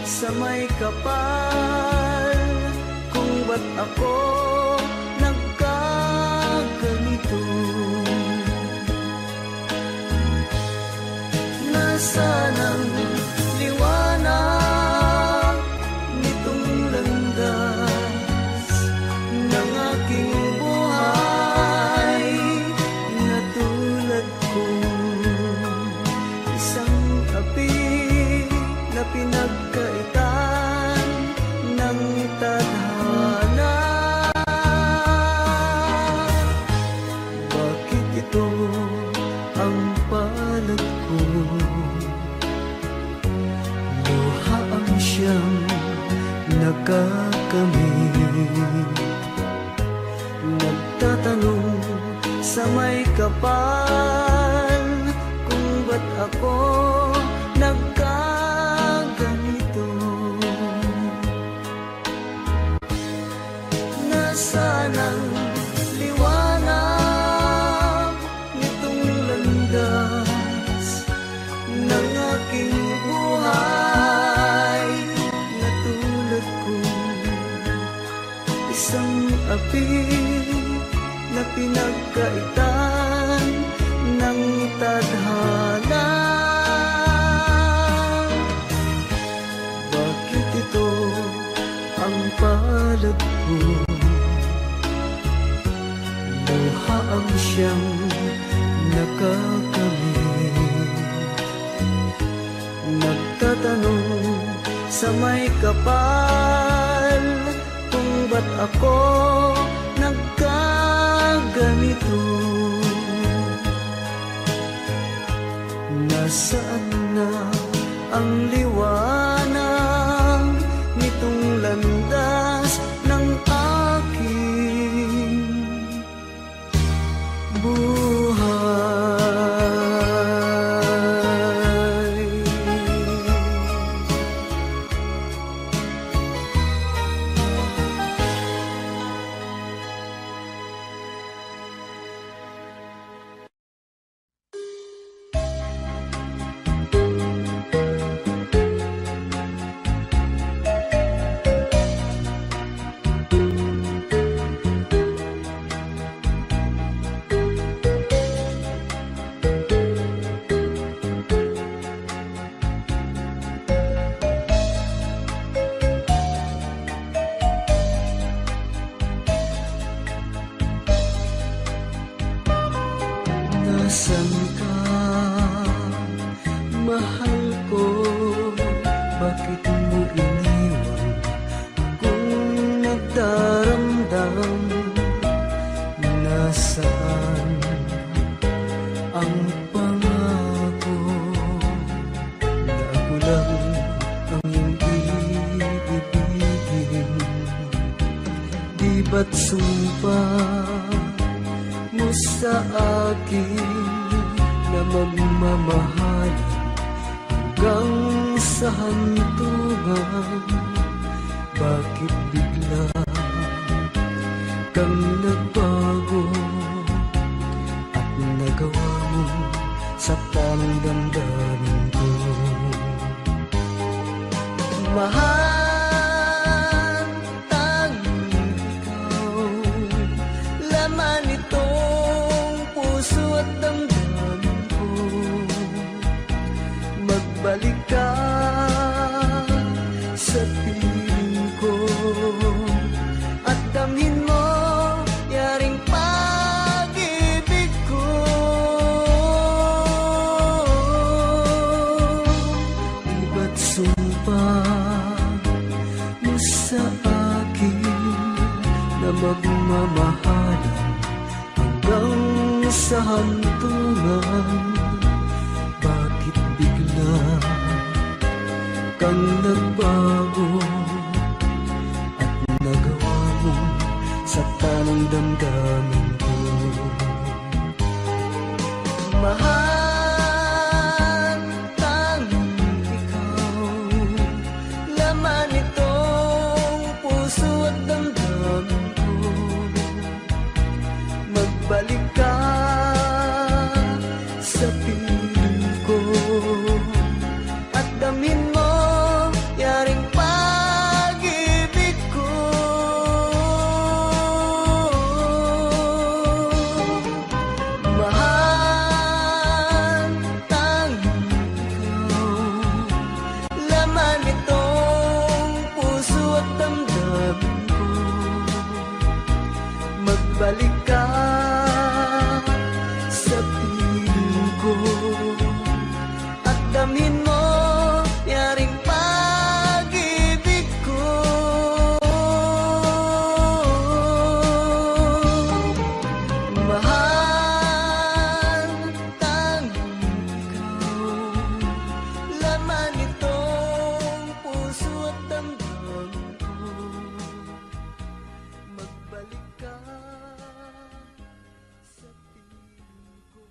sa may kapal kung ba't ako nagkaganito. Nasaan ang liwanag nitong landas ng aking buhay, na tulad kong isang api na pinagkaitan ng tadhana. Bakit ito ang palad ko? Luha ang siyang nakakamit. Nagtatanong sa may kapal kung ba't ako nagkaganito. Nasaan ang liwanag nitong landas ng aking buhay, na tulad kong isang api na pinagkaitan ng tadhana. Bakit ito ang palad ko? Luha ang siyang nakakamit. Nagtatanong sa may kapal kung ba't ako nagkaganito. Nasaan na ang liwanag nitong landas ng aking buhay? Nasaan ka, mahal ko? Bakit mo iniwan kung nagdaramdam? Nasaan ba't sumpa mo sa akin na magmamahal hanggang sa hantungan? Bakit bigla kang nagbago at nagawa mo sa tamang damdamin ko? Mahal, tanging ikaw, laman itong puso at damdamin ko. Magbalik ka sa piling ko at damhin mo yaring pag-ibig ko. Di ba't sumpa mo sa akin na magmamahalan hanggang sa hantungan? Bakit bigla kang nagbago at nagawa mo sa tanang damdamin ko? Mahal, tanging ikaw, laman itong puso at damdamin ko. Magbalik ka sa piling ko at damin mo yaring pag-ibig ko. Mahal, tanging ikaw, laman itong puso at damdamin ko. Magbalik ka sa piling ko at damin mo yaring pag-ibig ko. Mahal, tanging ikaw, laman itong puso at damdamin ko. Magbalik ka sa piling ko.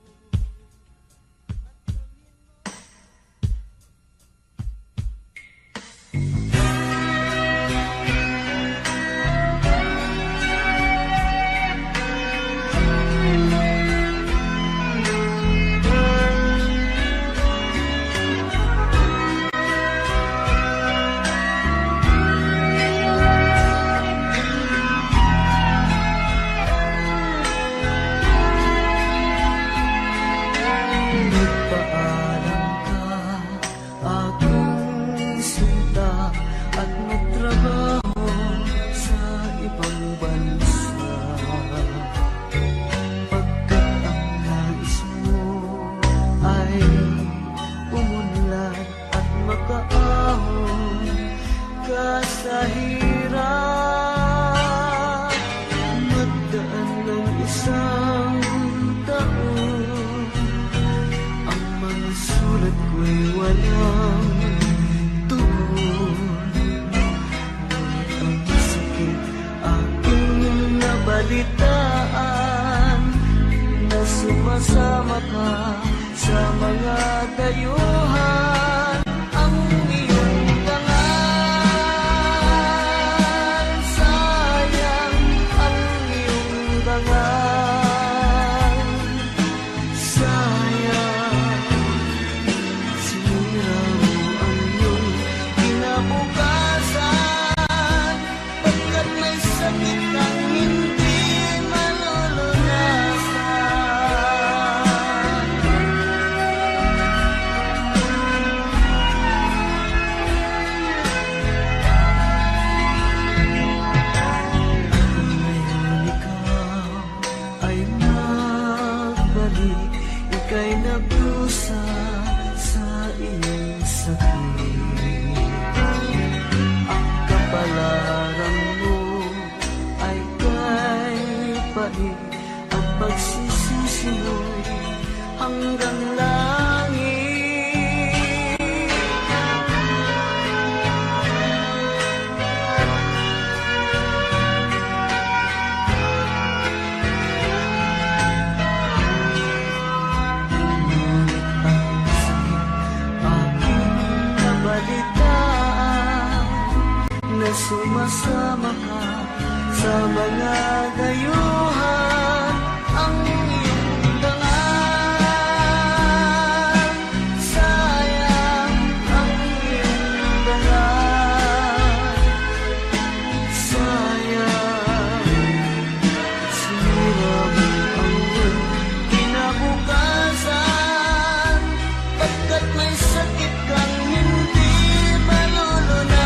Nagpaalam ka, aking sinta, at magtrabaho sa ibang bansa. Pagkat ang nais mo ay umunlad at makaahon ka sa hirap. Magdaan ng isang taon, ang mga sulat ko'y walang tugon. Ngunit ang sakit aking nabalitaan, na sumasama ka sa mga dayuhan. Ang iyong dangal, sayang ang iyong dangal. Sayang, sinira mo ang iyong kinabukasan, pagkat may sakit kang hindi malulunasan. Ngayon ikaw ay nagbalik, ika'y nagdusa sa iyong sakit. Ang kapalaran mo ay kay pait, ang pagsisisi mo'y hanggang langit. makasama ka sa mga dayuhan. Ang iyong dangal, sayang ang iyong dangal, sayang sinira mo ang iyong kinabukasan, pagkat may sakit kang hindi malulunasan.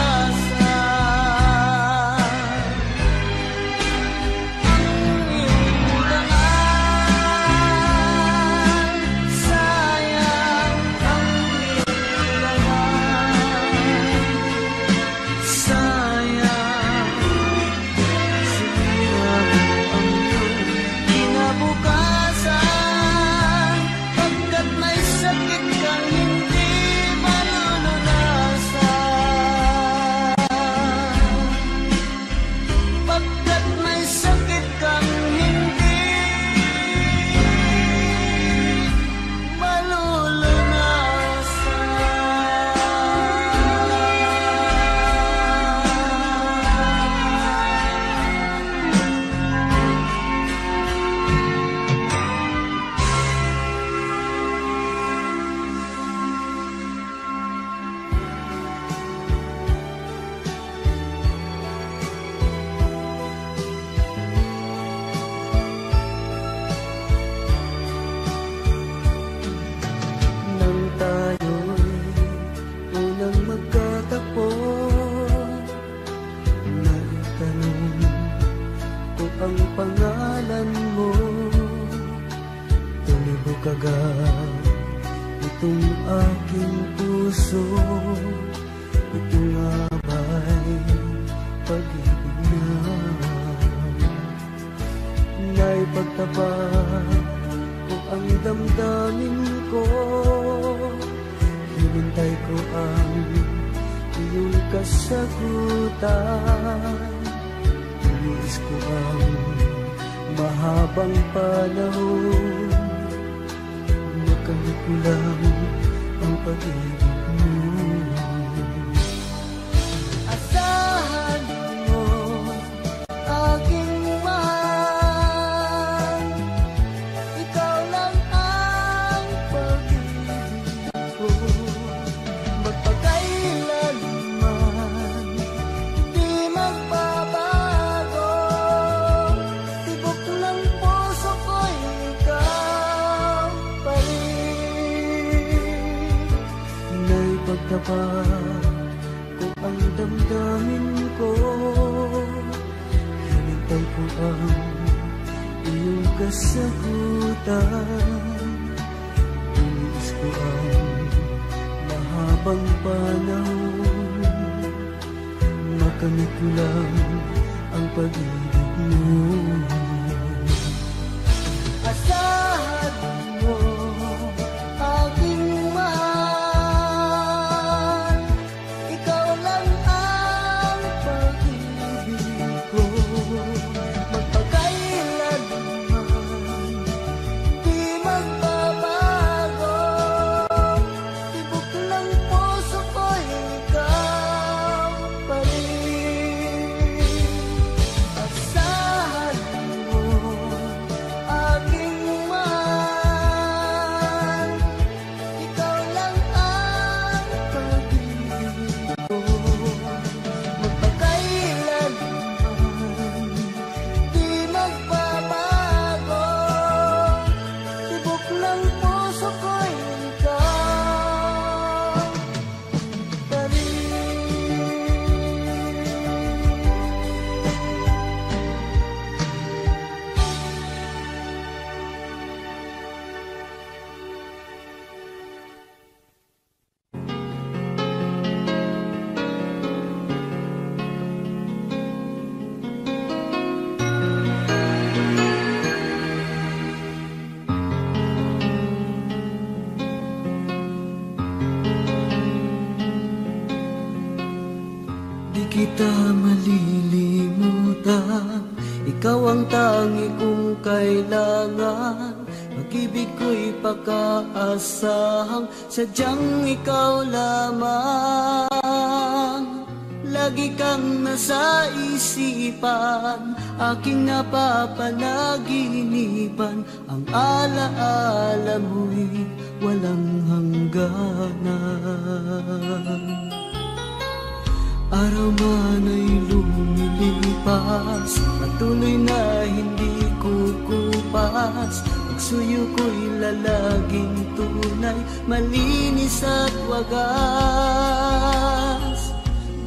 Itong aking puso, ito nga ba'y pag-ibig na naipagtapat ko ang damdamin ko, hinintay ko ang iyong kasagutan, iniis ko ang mahabang panahon, makamit ko lang ang pag-ibig mo. Asahan mo, aking mahal, ikaw lang ang pag-ibig ko. Magpakailanman, di magbabago, tibok ng puso ko'y ikaw pa rin. Naipagtapat ko ang damdamin ko, hinintay ko ang iyong kasagutan, iniis ko ang mahabang panahon, makamit ko lang ang pag-ibig mo. Asahan mo, aking mahal, ikaw lang ang pag-ibig ko. Magpakailanman, di magbabago, tibok ng puso ko'y ikaw pa rin. Asahan mo, aking mahal, ikaw lang ang pag-ibig ko. Magpakailanman, di magbabago, tibok ng puso ko'y ikaw pa rin. Di kita malilimutan, ikaw ang tangi kong kailangan. Pag-ibig ko'y pagkaasahang sadyang ikaw lamang. Lagi kang nasa isipan, aking napapanaginipan. Ang alaala mo'y walang hangganan. Araw man ay lumilipas, patuloy na hindi kukupas. Pagsuyo ko'y lalaging tunay, malinis at wagas.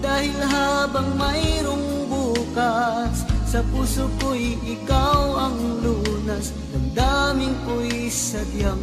Dahil habang mayroong bukas, sa puso ko'y ikaw ang lunas. Damdamin ko'y sadyang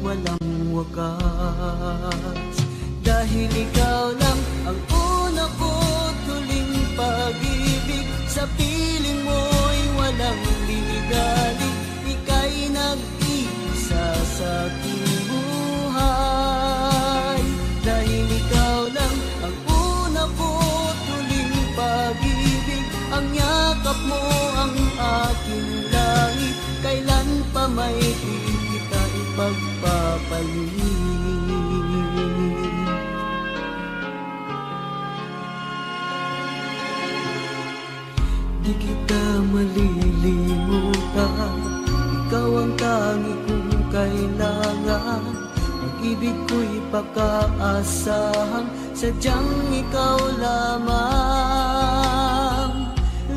walang wakas. Dahil ikaw lang ang una ko't huling pag-ibig, sa piling mo'y walang ligalig. Ika'y nag-iisa sa aking buhay. Dahil ikaw lang ang una ko't huling pag-ibig, ang yakap mo ang aking langit. Kailan pa may di kita ipagpapalit. Di kita malilimutan, ikaw ang tangi kong kailangan. Pag-ibig ko'y pakaasahan, sadyang ikaw lamang.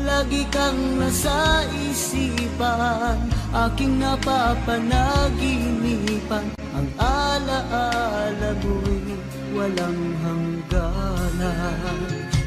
Lagi kang nasa isipan, aking napapanaginipan. Ang alaala mo'y walang hangganan.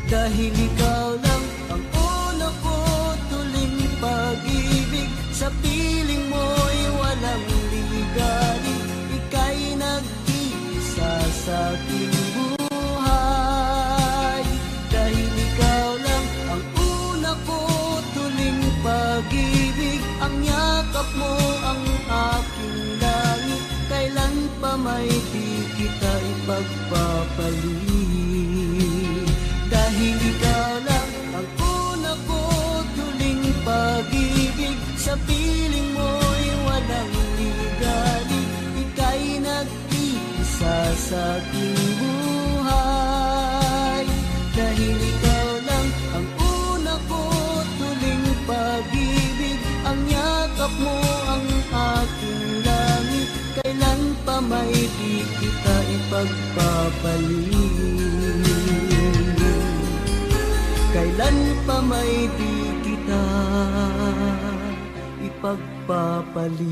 Dahil ikaw lang ang una ko't huling pag-ibig, sa piling mo'y walang ligalig. Ika'y nag-iisa sa aking buhay. Dahil ikaw lang ang una ko't huling pag-ibig, ang yakap mo ang aking langit. Kailan pa may di kita ipagpapalit. Dahil ikaw lang ang una ko't huling pag-ibig, sa piling mo'y walang ligalig. Ika'y nag-iisa sa aking buhay. Dahil ikaw lang ang una ko't huling pag-ibig, ang yakap mo ang aking langit. Kailan pa may di kita ipagpapalit. Kailan pa may di kita ipagpapalit.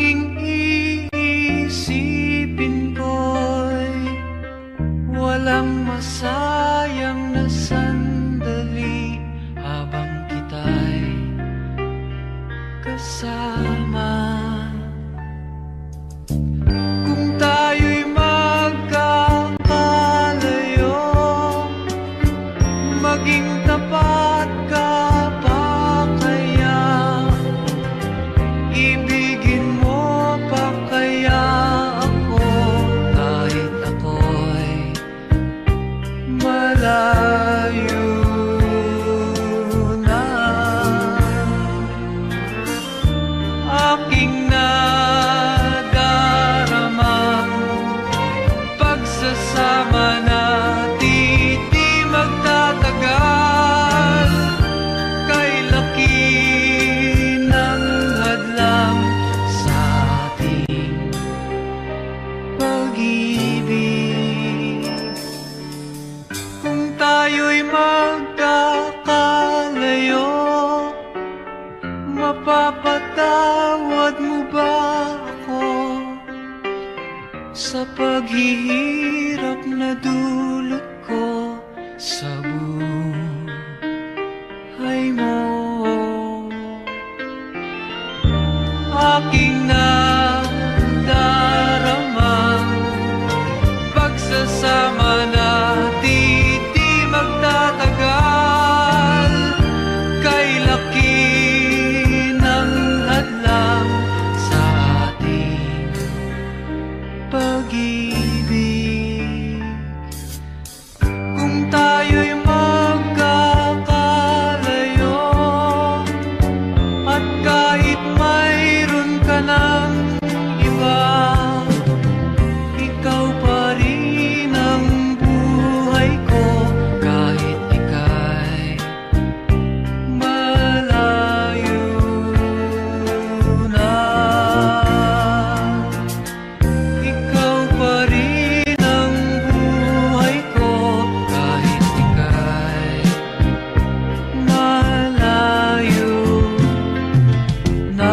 tanging iisipin ko'y walang masayang na sandali habang kita'y kasama. Kung tayo'y magkakalayo, maging tapat ka pa kaya? Ibigin mo pa kaya ako kahit ako'y malayo na? Aking nadaramang pagsasama natin di magtatagal. Kay laki ng hadlang sa ating pag-ibig. Kung tayo'y magkakalayo, mapapatawad mo ba ako sa paghihirap na dulot ko sa buhay mo? Aking nadaramang pagsasama natin di magtatagal. Kay laki ng hadlang sa ating pag-ibig. Kung tayo'y magkakalayo, at kahit mayroon ka ng iba, ikaw pa rin ang buhay ko kahit ika'y malayo na. Ikaw pa rin ang buhay ko kahit ika'y malayo na.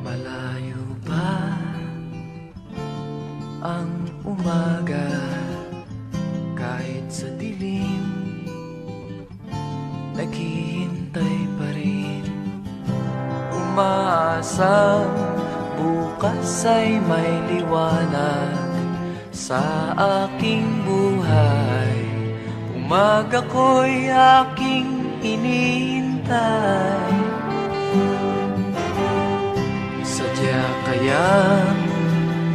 Malayo pa ang umaga kahit sa dilim, naghihintay pa rin. Umaasang bukas ay may liwanag sa aking buhay. Umaga ko'y aking hinihintay. Sadya kaya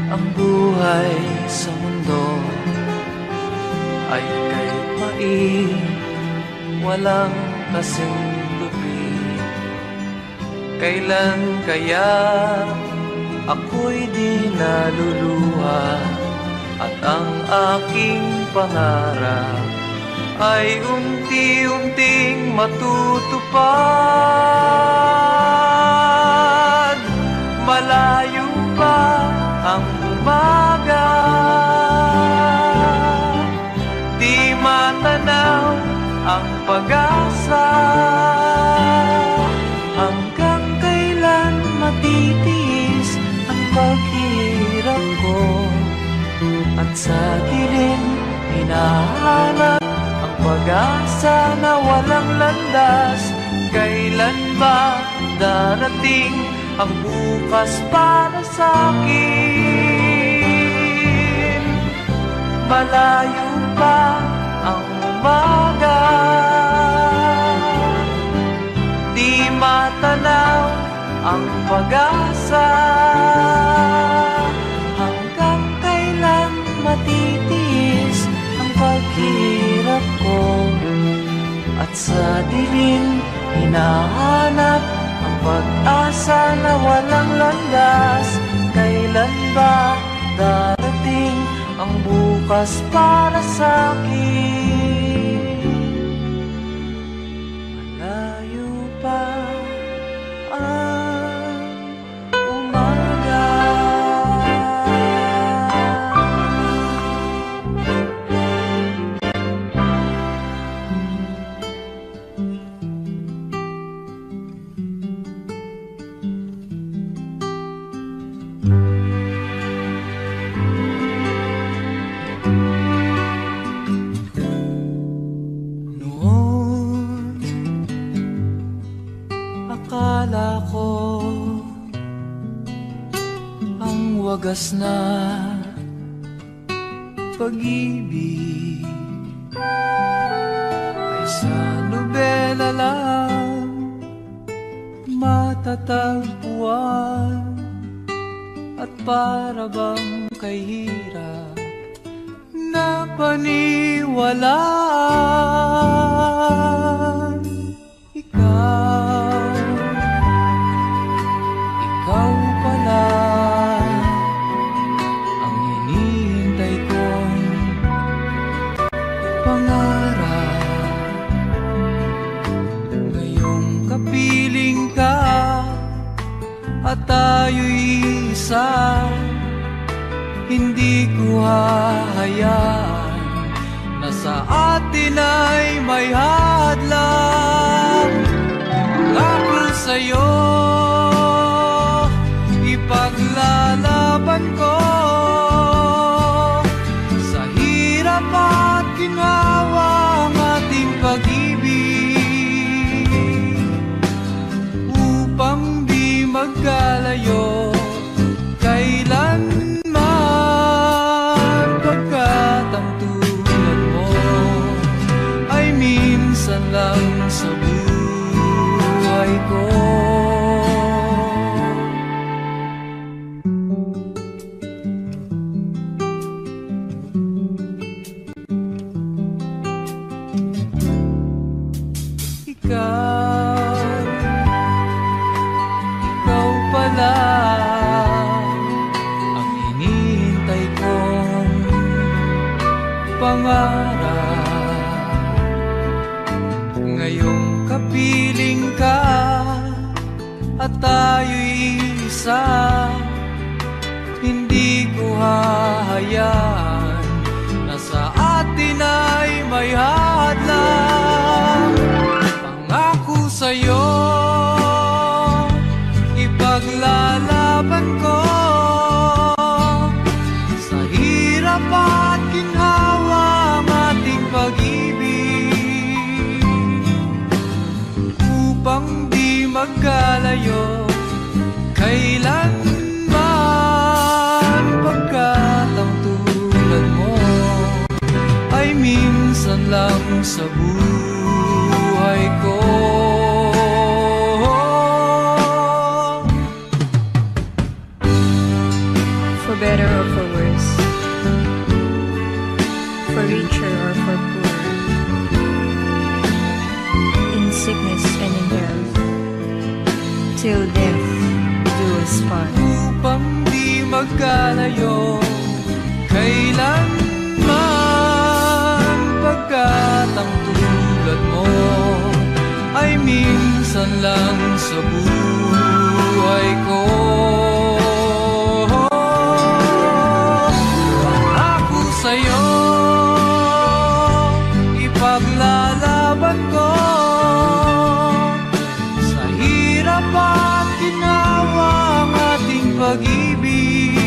ang buhay sa mundo ay kay pait, walang kasing lupit. Kailan kaya ako'y di naluluha at ang aking pangarap ay unti-unting matutupad? Malayo pa ang umaga, di matanaw ang pag-asa. Hanggang kailan matitiis ang paghirap ko, at sa dilim hinahanap ang pag-asa na walang landas. Kailan ba darating ang bukas para sa'kin? Malayo pa ang umaga, di matanaw ang pag-asa. Hanggang kailan matitiis ang paghirap ko, at sa dilim hinahanap ang pag-asa na walang landas. Kailan ba darating ang ang bukas para sa'kin. Malayo pa ang umaga. Akala ko ang wagas na pag-ibig ay sa nobela lang matatagpuan, at para bang kahirap na paniwalaan. Ikaw pala ang hinihintay kong pangarap. Ngayong kapiling ka at tayo'y isa, hindi ko hahayaan na sa atin ay may hadlang. Ako sa'yo ipaglalaban ko sa hirap at ginhawa ang ating pag-ibig, upang di magkalayo kailanman, pagkat ang tulad mo ay minsan lang sa buhay ko. Ikaw pala ang hinihintay kong pangarap. Ngayong kapiling ka at tayo'y isa, hindi ko hahayaan na sa atin ay may hadlang. Pangako sa'yo ipaglalaban ko sa hirap at ginhawa ang ating pag-ibig, upang di magkalayo kailanman, pagkat ang tulad mo ay minsan lang sa buhay ko. For better or for worse, for richer or for poor, in sickness and in health, till death do us part. Upang di magkalayo kailanman, pagkat ang tulad mo ay minsan lang sa buhay ko. Ako sa'yo ipaglalaban ko sa hirap at ginawa ang ating pag-ibig,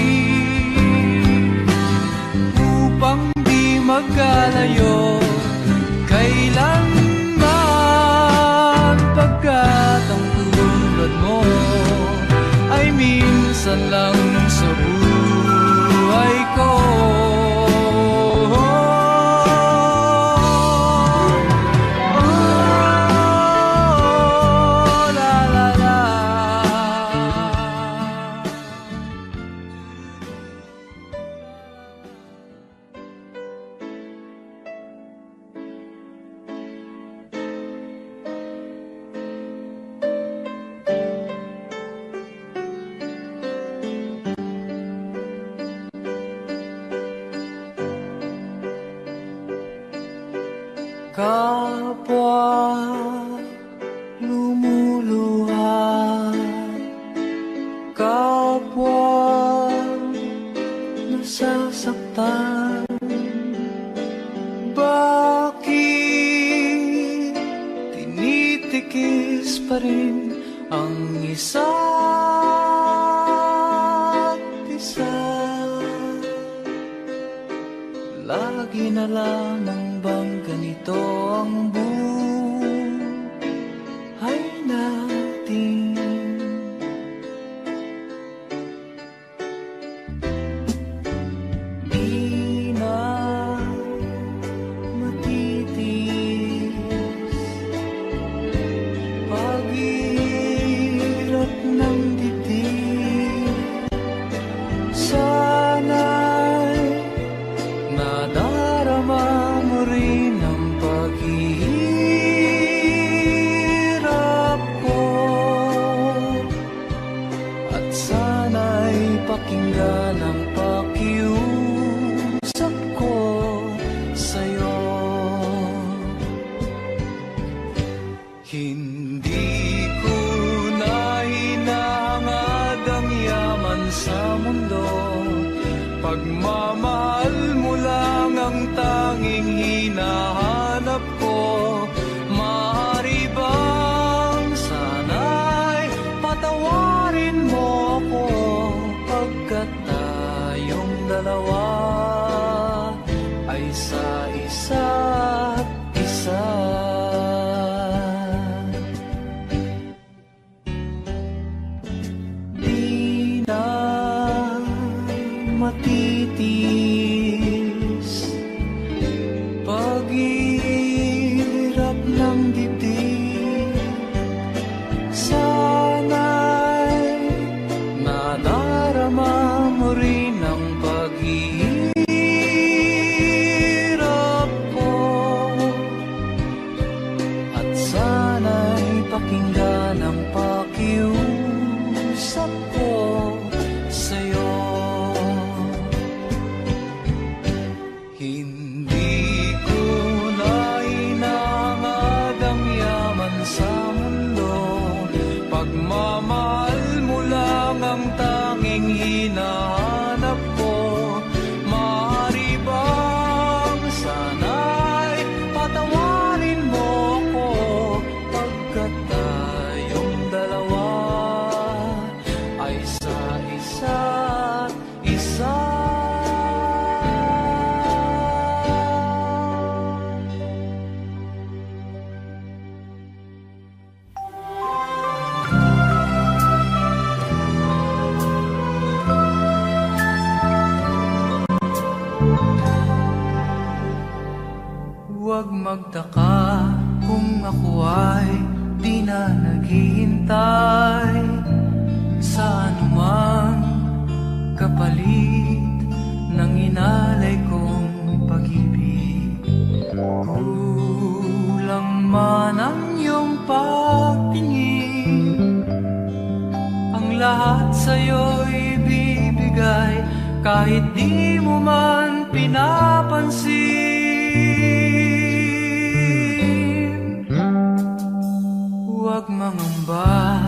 upang di magkalayo kailanman, pagkat ang tulad mo ay minsan lang sa buhay ko. kapwa lumuluha, kapwa nasasaktan. Bakit tinitikis pa rin ang isa't isa? Lagi na lamang bang ganito ang buhay natin? Di na matitis paghirap ng dibdib. Sana'y nadarama mo rin ang paghihirap ko, at sana'y pakinggan ang pakiusap ko sa'yo. Hindi ko na hinahangad ang yaman sa mundo, pagmamahal mo lang ang tanging hinahanap ko. Maaari bang sana'y patawarin mo ako, pagkat tayong dalawa ay sa isa't isa. Di na matitis paghirap ng dibdib. Sana'y nadarama mo rin ang paghihirap ko, at sana'y pakinggan ang pakiusap ko sa'yo. Hindi ko na hinahangad ang yaman sa mundo, pagmamahal mo lang ang tanging hinahanap ko. Maaari bang sana'y patawarin mo ako, pagkat tayong dalawa ay sa isa't isa. Huwag magtaka kung ako ay di na naghihintay sa anumang kapalit ng inalay kong pag-ibig. Kulang man ang iyong pagtingin, ang lahat sa'yo'y bibigay, kahit di mo man pinapansin. Huwag mangamba